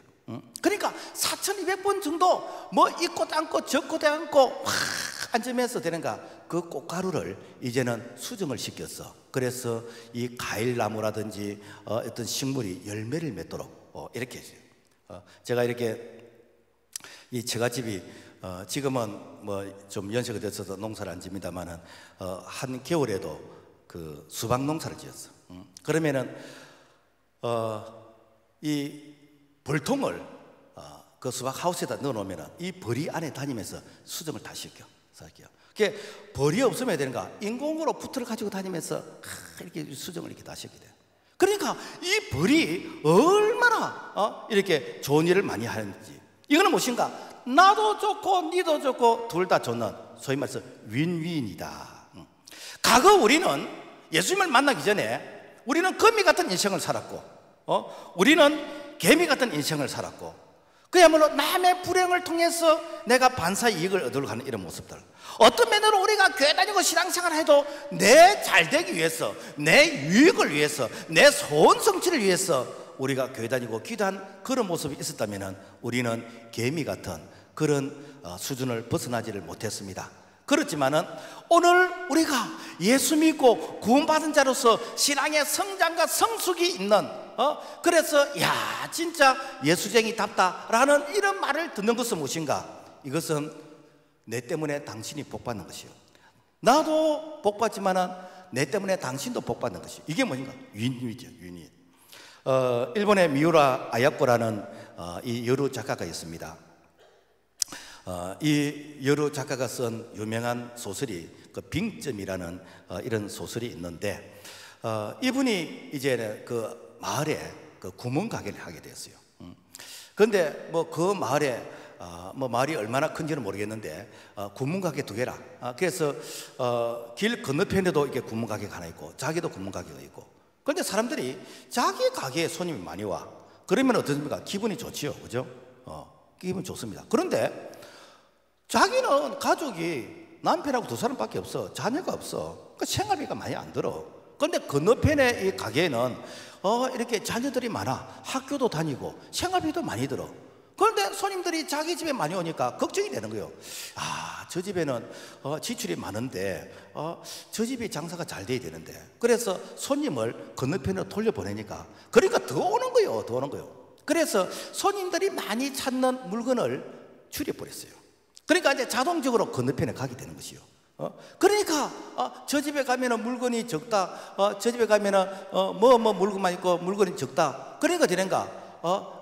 그러니까 4,200번 정도 뭐 이 꽃 앉고 저 꽃에 앉고 막 앉으면서 되는가, 그 꽃가루를 이제는 수정을 시켰어. 그래서 이 과일나무라든지 어떤 식물이 열매를 맺도록 이렇게 해줘요. 제가 이렇게 이 처갓집이 지금은 뭐 좀 연세가 됐어서 농사를 안 집니다만은 한 겨울에도 그 수박 농사를 지었어. 그러면은 이 벌통을 그 수박 하우스에다 넣어놓으면은 이 벌이 안에 다니면서 수정을 다 시켜. 그게 벌이 없으면 되는가? 인공으로 붙을 가지고 다니면서 이렇게 수정을 이렇게 다 시키게 돼요. 그러니까 이 벌이 얼마나 이렇게 좋은 일을 많이 하는지. 이거는 무엇인가? 나도 좋고 니도 좋고 둘 다 좋는, 소위 말해서 윈윈이다. 과거 우리는 예수님을 만나기 전에 우리는 거미 같은 인생을 살았고 우리는 개미 같은 인생을 살았고 그야말로 남의 불행을 통해서 내가 반사 이익을 얻으려고 하는 이런 모습들. 어떤 면으로 우리가 교회 다니고 신앙생활을 해도 내 잘되기 위해서, 내 유익을 위해서, 내 소원 성취를 위해서 우리가 교회 다니고 기도한 그런 모습이 있었다면 우리는 개미 같은 그런 수준을 벗어나지를 못했습니다. 그렇지만은 오늘 우리가 예수 믿고 구원받은 자로서 신앙의 성장과 성숙이 있는 그래서 야 진짜 예수쟁이답다라는 이런 말을 듣는 것은 무엇인가? 이것은 내 때문에 당신이 복받는 것이요, 나도 복받지만은 내 때문에 당신도 복받는 것이요. 이게 뭐인가? 윈윈이죠. 윈윈. 일본의 미우라 아야코라는 이 여루 작가가 있습니다. 이 여루 작가가 쓴 유명한 소설이 그 빙점이라는 이런 소설이 있는데 이분이 이제 그 마을에 그 구멍가게를 하게 되었어요. 그런데 뭐 그 마을에 뭐 마을이 얼마나 큰지는 모르겠는데 구멍가게 두 개라. 그래서 길 건너편에도 이렇게 구멍가게가 하나 있고 자기도 구멍가게가 있고. 그런데 사람들이 자기 가게에 손님이 많이 와. 그러면 어떻습니까? 기분이 좋지요, 그죠? 기분 좋습니다. 그런데 자기는 가족이 남편하고 두 사람밖에 없어. 자녀가 없어. 그 생활비가 많이 안 들어. 그런데 건너편에 이 가게에는 이렇게 자녀들이 많아. 학교도 다니고 생활비도 많이 들어. 그런데 손님들이 자기 집에 많이 오니까 걱정이 되는 거예요. 저 집에는 지출이 많은데 저 집이 장사가 잘 돼야 되는데, 그래서 손님을 건너편으로 돌려보내니까 그러니까 더 오는 거예요. 더 오는 거예요. 그래서 손님들이 많이 찾는 물건을 줄여버렸어요. 그러니까 이제 자동적으로 건너편에 가게 되는 것이요. 그러니까 저 집에 가면은 물건이 적다. 저 집에 가면은 뭐 물건만 있고 물건이 적다. 그러니까 되는가?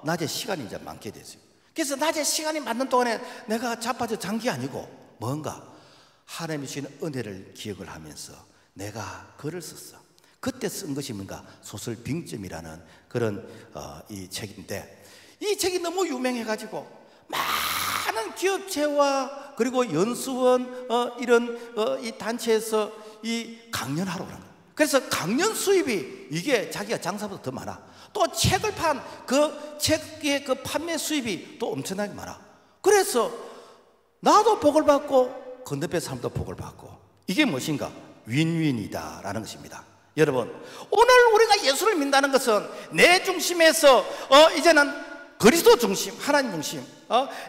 낮에 시간이 이제 많게 됐어요. 그래서 낮에 시간이 많는 동안에 내가 자빠져 잔 게 아니고 뭔가 하나님이 주신 은혜를 기억을 하면서 내가 글을 썼어. 그때 쓴 것이 뭔가 소설 빙점이라는 그런 이 책인데, 이 책이 너무 유명해가지고 많은 기업체와 그리고 연수원 이런 이 단체에서 이 강연하러 오는 거예요. 그래서 강연 수입이 이게 자기가 장사보다 더 많아. 또 책을 판 그 책의 그 판매 수입이 또 엄청나게 많아. 그래서 나도 복을 받고 건너편 사람도 복을 받고, 이게 무엇인가? 윈윈이다라는 것입니다. 여러분, 오늘 우리가 예수를 믿는다는 것은 내 중심에서 이제는 그리스도 중심, 하나님 중심,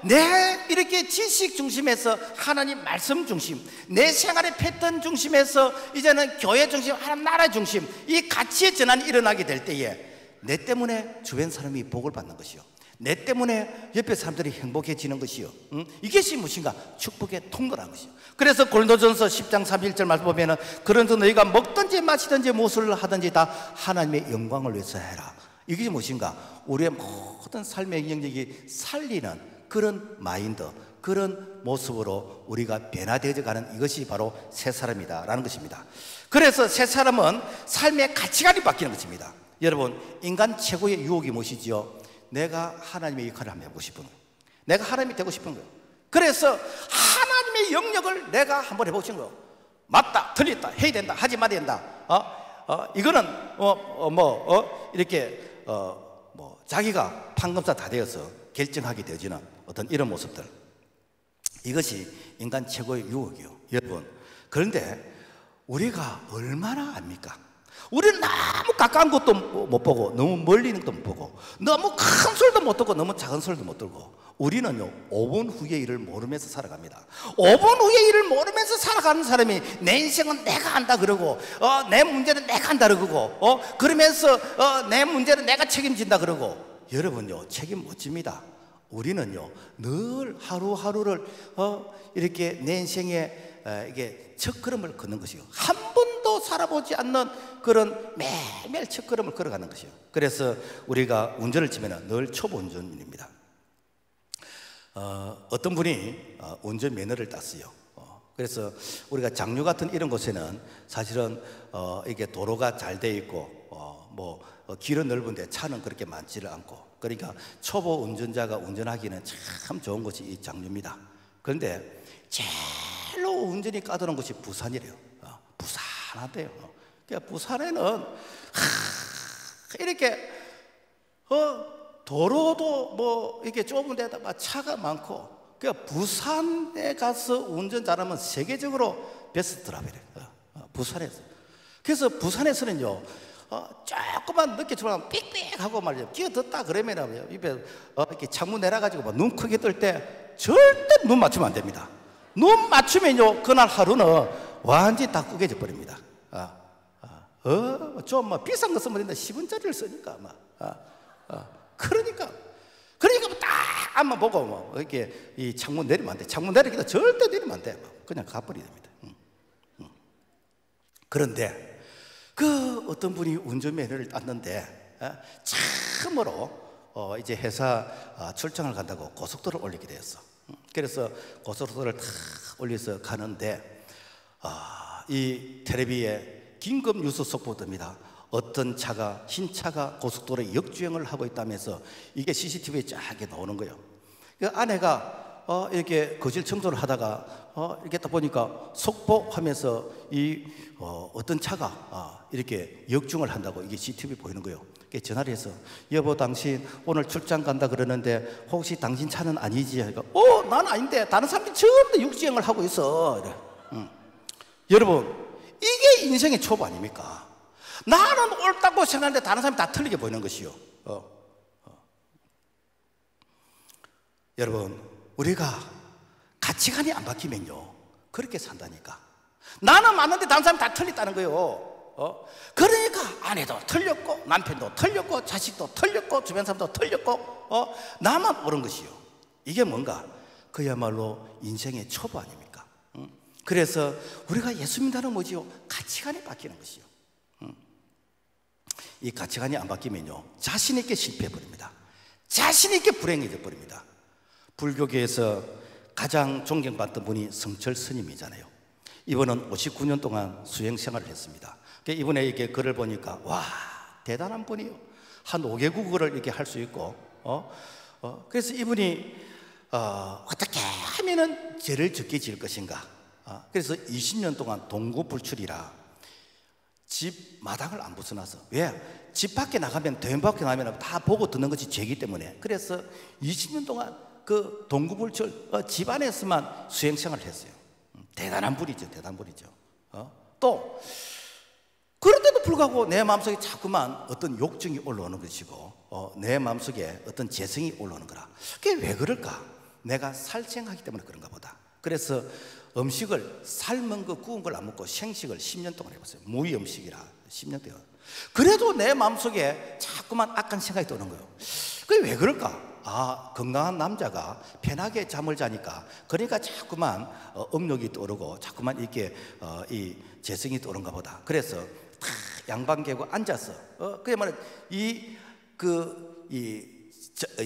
내 이렇게 지식 중심에서 하나님 말씀 중심, 내 생활의 패턴 중심에서 이제는 교회 중심, 하나님 나라 중심, 이 가치의 전환이 일어나게 될 때에 내 때문에 주변 사람이 복을 받는 것이요, 내 때문에 옆에 사람들이 행복해지는 것이요, 이것이 무엇인가? 축복의 통로라는 것이요. 그래서 고린도전서 10장 31절 말씀 보면은 그런즉 너희가 먹든지 마시든지 무엇을 하든지 다 하나님의 영광을 위해서 해라. 이게 무엇인가? 우리의 모든 삶의 영역이 살리는 그런 마인드, 그런 모습으로 우리가 변화되어 가는 이것이 바로 새 사람이다 라는 것입니다. 그래서 새 사람은 삶의 가치관이 바뀌는 것입니다. 여러분, 인간 최고의 유혹이 무엇이지요? 내가 하나님의 역할을 한번 해보고 싶은 거예요. 내가 하나님이 되고 싶은 거예요. 그래서 하나님의 영역을 내가 한번 해보고 싶은 거예요. 맞다, 틀렸다, 해야 된다, 하지 말아야 된다. 이거는 이렇게 자기가 판검사 다 되어서 결정하게 되어지는 어떤 이런 모습들, 이것이 인간 최고의 유혹이에요. 여러분, 그런데 우리가 얼마나 압니까? 우리는 너무 가까운 것도 못 보고, 너무 멀리 있는 것도 못 보고, 너무 큰 소리도 못 듣고, 너무 작은 소리도 못 들고, 우리는요 5분 후의 일을 모르면서 살아갑니다. 5분 후의 일을 모르면서 살아가는 사람이 내 인생은 내가 안다 그러고, 내 문제는 내가 안다 그러고, 그러면서 내 문제는 내가 책임진다 그러고, 여러분요 책임 못 집니다. 우리는요 늘 하루하루를 이렇게 내 인생에 이게 첫걸음을 걷는 것이요, 한 번도 살아보지 않는 그런 매일매일 첫걸음을 걸어가는 것이요. 그래서 우리가 운전을 치면 늘 초보 운전입니다. 어떤 분이 운전면허를 땄어요. 그래서 우리가 장류 같은 이런 곳에는 사실은 이게 도로가 잘 돼 있고 길은 넓은데 차는 그렇게 많지를 않고, 그러니까 초보 운전자가 운전하기는 참 좋은 것이 이 장류입니다. 그런데 제일로 운전이 까다로운 것이 부산이래요. 부산하대요. 그러니까 부산에는 이렇게 도로도 이게 좁은 데다가 차가 많고, 그러니까 부산에 가서 운전 잘하면 세계적으로 베스트라벨이에요. 부산에서. 그래서 부산에서는요 조금만 늦게 출발하면 삑삑하고 말이죠, 끼어듣다 그러면 입에 이렇게 창문 내려가지고 눈 크게 뜰 때 절대 눈 맞추면 안 됩니다. 눈 맞추면요 그날 하루는 완전히 다 꾸겨져 버립니다. 좀 비싼 거 쓰면 된다, 10원짜리를 쓰니까 그러니까 딱 앞만 보고 이렇게 이 창문 내리면 안 돼. 창문 내리기도 절대 내리면 안 돼. 그냥 가버리게 됩니다. 그런데 그 어떤 분이 운전면허를 땄는데 처음으로 이제 회사 출장을 간다고 고속도로를 올리게 되었어. 그래서 고속도로를 탁 올려서 가는데 이 텔레비에 긴급 뉴스 속보 뜹니다. 어떤 차가, 흰 차가 고속도로에 역주행을 하고 있다면서 이게 CCTV에 쫙 나오는 거예요. 그 아내가 이렇게 거실 청소를 하다가 이렇게 딱 보니까 속보하면서 이 어떤 차가 이렇게 역주행을 한다고 이게 CCTV 보이는 거예요. 전화를 해서 여보, 당신 오늘 출장 간다 그러는데 혹시 당신 차는 아니지? 그러니까 난 아닌데 다른 사람들이 전부 다 역주행을 하고 있어. 이래. 여러분, 이게 인생의 초보 아닙니까? 나는 옳다고 생각하는데 다른 사람이 다 틀리게 보이는 것이요. 여러분, 우리가 가치관이 안 바뀌면요 그렇게 산다니까. 나는 맞는데 다른 사람이 다 틀렸다는 거예요. 그러니까 아내도 틀렸고 남편도 틀렸고 자식도 틀렸고 주변 사람도 틀렸고 나만 옳은 것이요. 이게 뭔가 그야말로 인생의 초보 아닙니까? 그래서 우리가 예수 믿는다는 뭐지요? 가치관이 바뀌는 것이요. 이 가치관이 안 바뀌면요 자신 있게 실패해버립니다. 자신 있게 불행해져 버립니다. 불교계에서 가장 존경받던 분이 성철 스님이잖아요. 이분은 59년 동안 수행 생활을 했습니다. 이분의 이렇게 글을 보니까 와, 대단한 분이요. 한 5개국어를 이렇게 할 수 있고 그래서 이분이 어떻게 하면은 죄를 적게 지을 것인가. 그래서 20년 동안 동구불출이라 집 마당을 안 벗어나서, 왜? 집 밖에 나가면, 대문 밖에 나가면 다 보고 듣는 것이 죄이기 때문에, 그래서 20년 동안 그 동구불출 집 안에서만 수행생활을 했어요. 대단한 분이죠. 대단한 분이죠. 또 그런데도 불구하고 내 마음속에 자꾸만 어떤 욕정이 올라오는 것이고 내 마음속에 어떤 재성이 올라오는 거라. 그게 왜 그럴까? 내가 살생하기 때문에 그런가 보다. 그래서 음식을 삶은 거 구운 걸 안 먹고 생식을 10년 동안 해봤어요. 무의 음식이라 10년 동안. 그래도 내 마음속에 자꾸만 악한 생각이 떠오는 거예요. 그게 왜 그럴까? 건강한 남자가 편하게 잠을 자니까, 그러니까 자꾸만 음욕이 떠오르고 자꾸만 이렇게 이 재성이 떠오른가 보다. 그래서 탁 양반 개고 앉아서 그야말로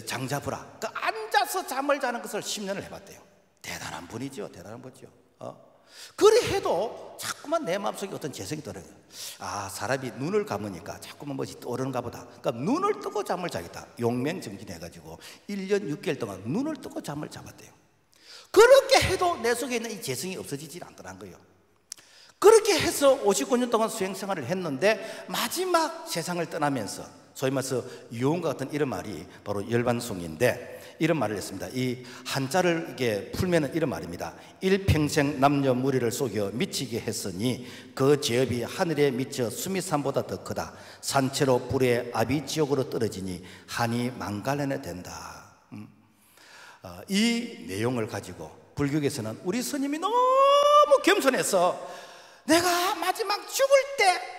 장자부라 앉아서 잠을 자는 것을 10년을 해봤대요. 대단한 분이죠. 대단한 분이죠. 그래 해도 자꾸만 내 마음속에 어떤 재성이 떠오르는 거예요. 사람이 눈을 감으니까 자꾸만 뭐지 떠오르는가 보다. 그러니까 눈을 뜨고 잠을 자겠다. 용맹정진해가지고 1년 6개월 동안 눈을 뜨고 잠을 잡았대요. 그렇게 해도 내 속에 있는 이 재성이 없어지지 않더라는 거예요. 그렇게 해서 59년 동안 수행생활을 했는데 마지막 세상을 떠나면서 소위 말해서 유언과 같은 이런 말이 바로 열반송인데, 이런 말을 했습니다. 이 한자를 이게 풀면은 이런 말입니다. 일평생 남녀 무리를 속여 미치게 했으니 그 죄업이 하늘에 미쳐 수미산보다 더 크다. 산채로 불에 압이 지옥으로 떨어지니 한이 망갈래나 된다. 이 내용을 가지고 불교에서는 우리 스님이 너무 겸손해서 내가 마지막 죽을 때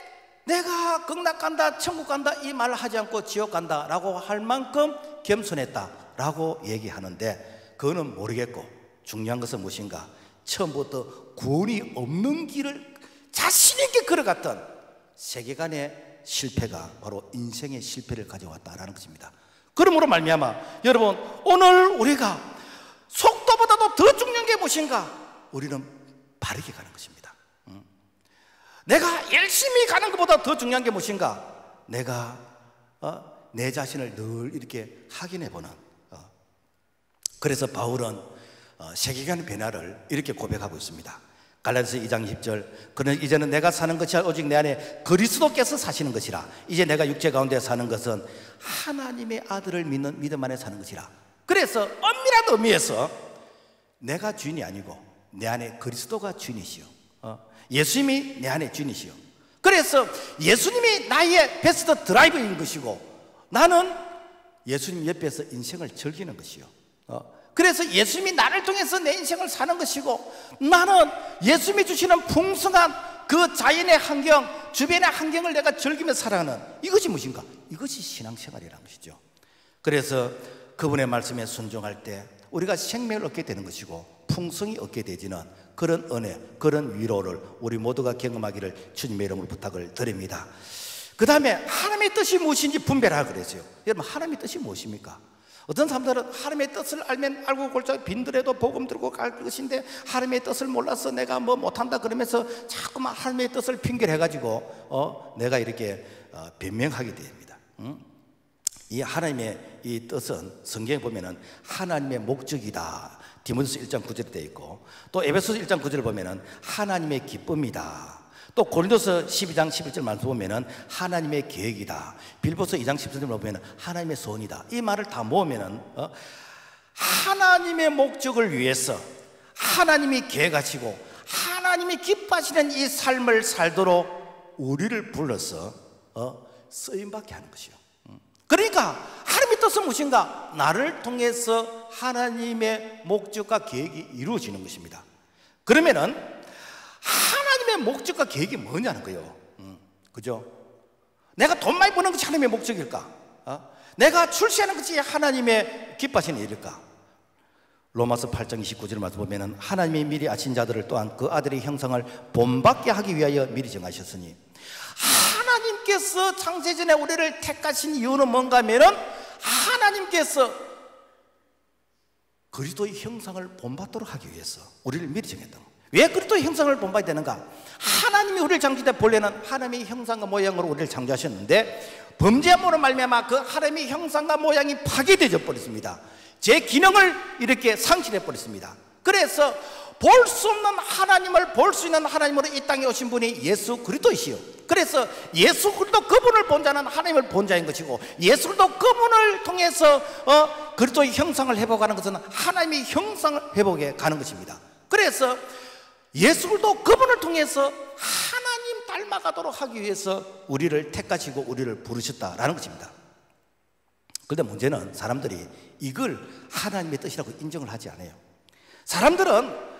내가 극락 간다, 천국 간다 이 말을 하지 않고 지옥 간다라고 할 만큼 겸손했다라고 얘기하는데, 그거는 모르겠고 중요한 것은 무엇인가? 처음부터 구원이 없는 길을 자신 있게 걸어갔던 세계관의 실패가 바로 인생의 실패를 가져왔다라는 것입니다. 그러므로 말미암아 여러분, 오늘 우리가 속도보다도 더 중요한 게 무엇인가? 우리는 바르게 가는 것입니다. 내가 열심히 가는 것보다 더 중요한 게 무엇인가? 내가 내 자신을 늘 이렇게 확인해 보는. 그래서 바울은 세계관의 변화를 이렇게 고백하고 있습니다. 갈라디아서 2장 10절, 그는 이제는 내가 사는 것이 오직 내 안에 그리스도께서 사시는 것이라. 이제 내가 육체 가운데 사는 것은 하나님의 아들을 믿는 믿음 안에 사는 것이라. 그래서 엄밀한 의미에서 내가 주인이 아니고 내 안에 그리스도가 주인이시오. 예수님이 내 안에 주인이시오. 그래서 예수님이 나의 베스트 드라이버인 것이고 나는 예수님 옆에서 인생을 즐기는 것이요. 그래서 예수님이 나를 통해서 내 인생을 사는 것이고, 나는 예수님이 주시는 풍성한 그 자연의 환경, 주변의 환경을 내가 즐기며 살아가는 이것이 무엇인가? 이것이 신앙생활이라는 것이죠. 그래서 그분의 말씀에 순종할 때 우리가 생명을 얻게 되는 것이고 풍성이 얻게 되지는 그런 은혜, 그런 위로를 우리 모두가 경험하기를 주님의 이름으로 부탁을 드립니다. 그 다음에 하나님의 뜻이 무엇인지 분별하라 그랬어요. 여러분, 하나님의 뜻이 무엇입니까? 어떤 사람들은 하나님의 뜻을 알면 알고 골짜기 빈들에도 복음 들고 갈 것인데 하나님의 뜻을 몰라서 내가 뭐 못한다 그러면서 자꾸만 하나님의 뜻을 핑계해가지고 내가 이렇게 변명하게 됩니다. 이 하나님의 이 뜻은 성경에 보면은 하나님의 목적이다. 디모데서 1장 9절에 되어 있고, 또 에베소서 1장 9절을 보면은 하나님의 기쁨이다. 또 고린도서 12장 11절 말씀 보면은 하나님의 계획이다. 빌보서 2장 13절 보면은 하나님의 소원이다. 이 말을 다 모으면은 하나님의 목적을 위해서 하나님이 계획하시고 하나님이 기뻐하시는 이 삶을 살도록 우리를 불러서 쓰임받게 하는 것이요. 그러니까 하나님의 뜻은 무엇인가? 나를 통해서 하나님의 목적과 계획이 이루어지는 것입니다. 그러면은 하나님의 목적과 계획이 뭐냐는 거예요. 그죠? 내가 돈 많이 버는 것이 하나님의 목적일까? 내가 출세하는 것이 하나님의 기뻐하시는 일일까? 로마서 8장 29절 말씀 보면은 하나님이 미리 아신 자들을 또한 그 아들의 형상을 본받게 하기 위하여 미리 정하셨으니, 하나님께서 창세전에 우리를 택하신 이유는 뭔가 하면은 하나님께서 그리스도의 형상을 본받도록 하기 위해서 우리를 미리 정했다. 왜 그리스도의 형상을 본받아야 되는가? 하나님이 우리를 창조할 때 본래는 하나님의 형상과 모양으로 우리를 창조하셨는데 범죄함으로 말미암아 그 하나님의 형상과 모양이 파괴되어 버렸습니다. 제 기능을 이렇게 상실해 버렸습니다. 그래서 볼 수 없는 하나님을 볼 수 있는 하나님으로 이 땅에 오신 분이 예수 그리스도이시요. 그래서 예수 그리스도 그분을 본 자는 하나님을 본 자인 것이고, 예수 그리스도 그분을 통해서 그리스도의 형상을 회복하는 것은 하나님의 형상을 회복해 가는 것입니다. 그래서 예수 그리스도 그분을 통해서 하나님 닮아가도록 하기 위해서 우리를 택하시고 우리를 부르셨다라는 것입니다. 그런데 문제는 사람들이 이걸 하나님의 뜻이라고 인정을 하지 않아요. 사람들은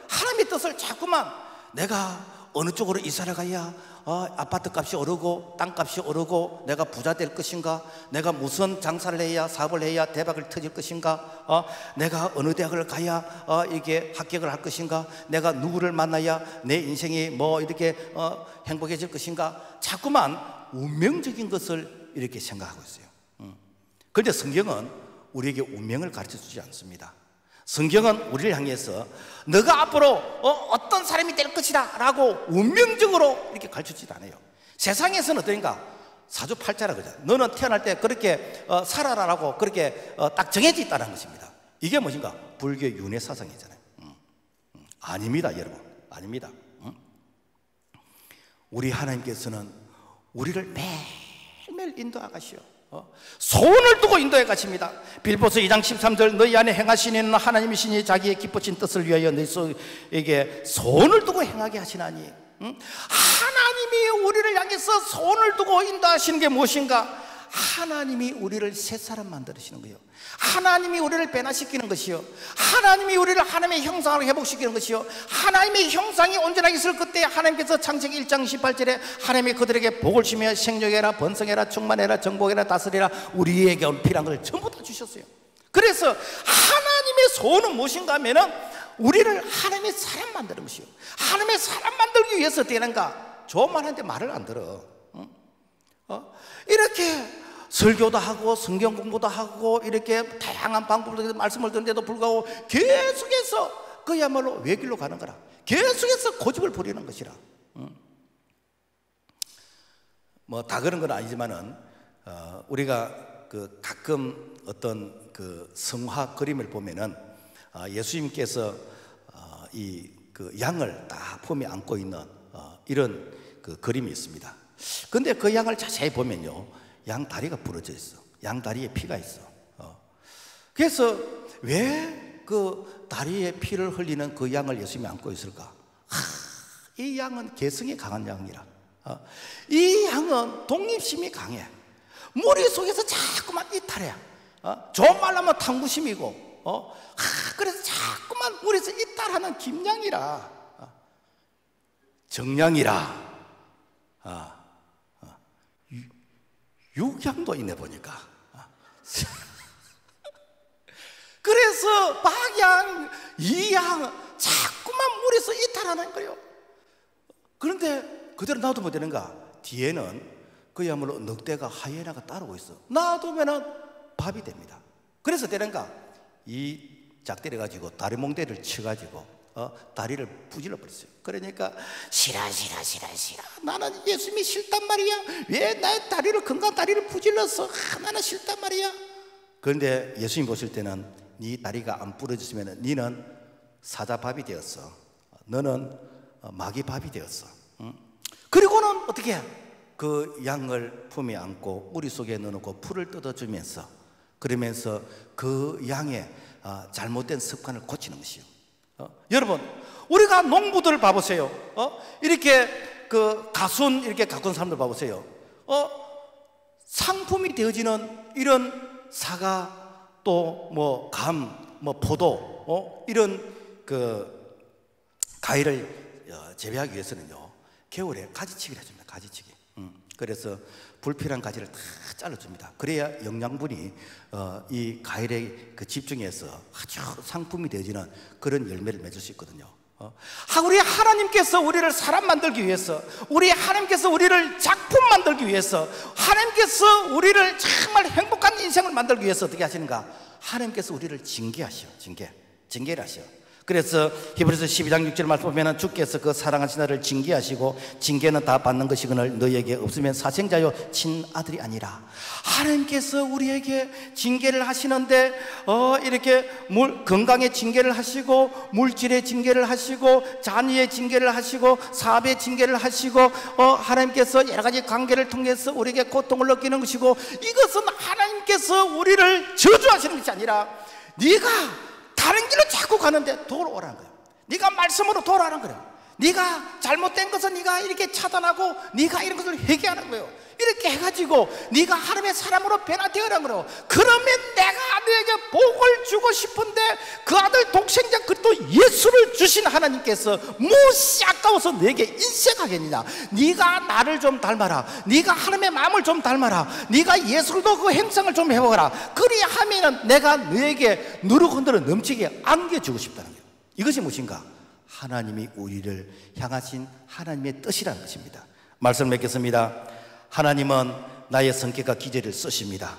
하나님의 뜻을 자꾸만 내가 어느 쪽으로 이사를 가야 아파트 값이 오르고 땅값이 오르고 내가 부자 될 것인가, 내가 무슨 장사를 해야 사업을 해야 대박을 터질 것인가, 내가 어느 대학을 가야 이게 합격을 할 것인가, 내가 누구를 만나야 내 인생이 뭐 이렇게 행복해질 것인가, 자꾸만 운명적인 것을 이렇게 생각하고 있어요. 그런데 성경은 우리에게 운명을 가르쳐 주지 않습니다. 성경은 우리를 향해서 너가 앞으로 어떤 사람이 될 것이다 라고 운명적으로 이렇게 가르치지 않아요. 세상에서는 어떠인가? 사주팔자라 그러죠. 너는 태어날 때 그렇게 살아라라고 그렇게 딱 정해져 있다는 것입니다. 이게 무엇인가? 불교의 윤회 사상이잖아요. 아닙니다, 여러분. 아닙니다. 우리 하나님께서는 우리를 매일매일 인도하시오. 소원을 두고 인도해 가십니다. 빌보서 2장 13절 너희 안에 행하시는 하나님이시니 자기의 기쁘신 뜻을 위하여 너희에게 소원을 두고 행하게 하시나니. 하나님이 우리를 향해서 소원을 두고 인도하시는 게 무엇인가? 하나님이 우리를 새 사람 만들으시는 거예요. 하나님이 우리를 변화시키는 것이요, 하나님이 우리를 하나님의 형상으로 회복시키는 것이요, 하나님의 형상이 온전하게 있을 그때 하나님께서 창세기 1장 18절에 하나님이 그들에게 복을 주며 생육해라, 번성해라, 충만해라, 정복해라, 다스리라, 우리에게 필요한 것을 전부 다 주셨어요. 그래서 하나님의 소원은 무엇인가 하면은 우리를 하나님의 사람 만드는 것이요, 하나님의 사람 만들기 위해서 어떻게 하는가? 좋은 말 하는데 말을 안 들어. 이렇게 설교도 하고 성경 공부도 하고 이렇게 다양한 방법으로 말씀을 듣는데도 불구하고 계속해서 그야말로 외길로 가는 거라. 계속해서 고집을 부리는 것이라. 뭐 다 그런 건 아니지만은 우리가 그 가끔 어떤 그 성화 그림을 보면은 예수님께서 이 그 양을 다 품에 안고 있는 이런 그 그림이 있습니다. 근데 그 양을 자세히 보면요, 양 다리가 부러져 있어. 양 다리에 피가 있어. 그래서 왜 그 다리에 피를 흘리는 그 양을 예수님이 안고 있을까? 이 양은 개성이 강한 양이라. 이 양은 독립심이 강해. 무리 속에서 자꾸만 이탈해. 좋은 말로 하면 탐구심이고, 그래서 자꾸만 무리에서 이탈하는 김양이라. 정양이라. 육양도 있네 보니까. 그래서 박양, 이양 자꾸만 물에서 이탈하는 거예요. 그런데 그대로 놔두면 되는가? 뒤에는 그야말로 늑대가 하이에나가 따르고 있어. 놔두면은 밥이 됩니다. 그래서 되는가? 이 작대를 가지고 다리몽대를 쳐가지고 다리를 부질러 버렸어요. 그러니까 싫어 나는 예수님이 싫단 말이야. 왜 나의 다리를, 건강 다리를 부질렀어? 나는 싫단 말이야. 그런데 예수님 보실 때는 네 다리가 안 부러졌으면 너는 사자밥이 되었어. 너는 마귀밥이 되었어. 그리고는 어떻게 해? 그 양을 품에 안고 우리 속에 넣어놓고 풀을 뜯어주면서, 그러면서 그 양의 잘못된 습관을 고치는 것이요. 여러분, 우리가 농부들 봐보세요. 이렇게 그 가순 이렇게 가꾼 사람들 봐보세요. 상품이 되어지는 이런 사과, 또 뭐 감, 뭐 포도, 이런 그 과일을 재배하기 위해서는요, 겨울에 가지치기를 해줍니다. 가지치기. 그래서 불필요한 가지를 다 잘라줍니다. 그래야 영양분이 이 과일에 그 집중해서 아주 상품이 되어지는 그런 열매를 맺을 수 있거든요. 우리 하나님께서 우리를 사람 만들기 위해서, 우리 하나님께서 우리를 작품 만들기 위해서, 하나님께서 우리를 정말 행복한 인생을 만들기 위해서 어떻게 하시는가? 하나님께서 우리를 징계하시오. 징계를 하시오. 그래서 히브리서 12장 6절 말씀 보면 주께서 그 사랑하신 나를 징계하시고 징계는 다 받는 것이거늘 너희에게 없으면 사생자요 친아들이 아니라. 하나님께서 우리에게 징계를 하시는데 이렇게 건강의 징계를 하시고, 물질의 징계를 하시고, 자녀의 징계를 하시고, 사업의 징계를 하시고, 하나님께서 여러 가지 관계를 통해서 우리에게 고통을 느끼는 것이고, 이것은 하나님께서 우리를 저주하시는 것이 아니라 네가 다른 길로 자꾸 가는데 돌아오라는 거예요. 네가 말씀으로 돌아오라는 거예요. 네가 잘못된 것은 네가 이렇게 차단하고 네가 이런 것을 회개하는 거예요. 이렇게 해가지고 네가 하나님의 사람으로 변화되어라 그래요. 그러면 내가 너에게 복을 주고 싶은데 그 아들 독생자 그리스도 예수를 주신 하나님께서 무엇이 아까워서 너에게 인색하겠느냐. 네가 나를 좀 닮아라, 네가 하나님의 마음을 좀 닮아라, 네가 예수도 그 행성을 좀 해보거라. 그리하면 내가 너에게 누르고 흔들어 넘치게 안겨주고 싶다는 거예요. 이것이 무엇인가? 하나님이 우리를 향하신 하나님의 뜻이라는 것입니다. 말씀을 맺겠습니다. 하나님은 나의 성격과 기질을 쓰십니다.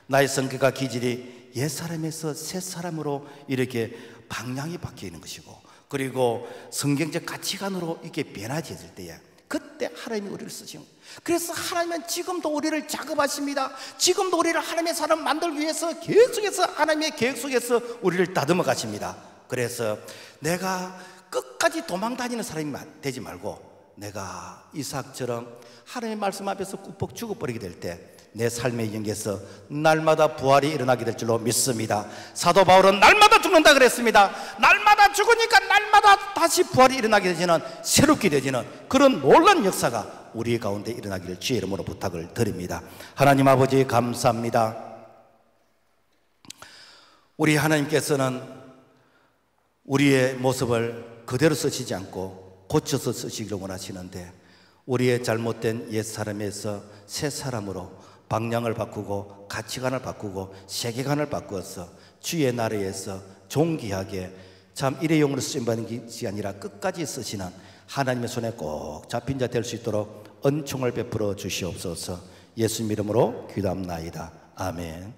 나의 성격과 기질이 옛사람에서 새사람으로 이렇게 방향이 바뀌는 것이고, 그리고 성경적 가치관으로 이렇게 변화되어질 때에 그때 하나님이 우리를 쓰시는 거예요. 그래서 하나님은 지금도 우리를 작업하십니다. 지금도 우리를 하나님의 사람 만들기 위해서 계속해서 하나님의 계획 속에서 우리를 다듬어 가십니다. 그래서 내가 끝까지 도망다니는 사람이 되지 말고 내가 이삭처럼 하나님의 말씀 앞에서 꾹뻑 죽어버리게 될 때 내 삶의 영역에서 날마다 부활이 일어나게 될 줄로 믿습니다. 사도 바울은 날마다 죽는다 그랬습니다. 날마다 죽으니까 날마다 다시 부활이 일어나게 되지는, 새롭게 되지는 그런 놀라운 역사가 우리 가운데 일어나기를 주의 이름으로 부탁을 드립니다. 하나님 아버지 감사합니다. 우리 하나님께서는 우리의 모습을 그대로 쓰시지 않고 고쳐서 쓰시기를 원하시는데, 우리의 잘못된 옛사람에서 새사람으로 방향을 바꾸고 가치관을 바꾸고 세계관을 바꾸어서 주의 나라에서 존귀하게 참 일회용으로 쓰임받는 것이 아니라 끝까지 쓰시는 하나님의 손에 꼭 잡힌 자 될 수 있도록 은총을 베풀어 주시옵소서. 예수님 이름으로 기도합나이다. 아멘.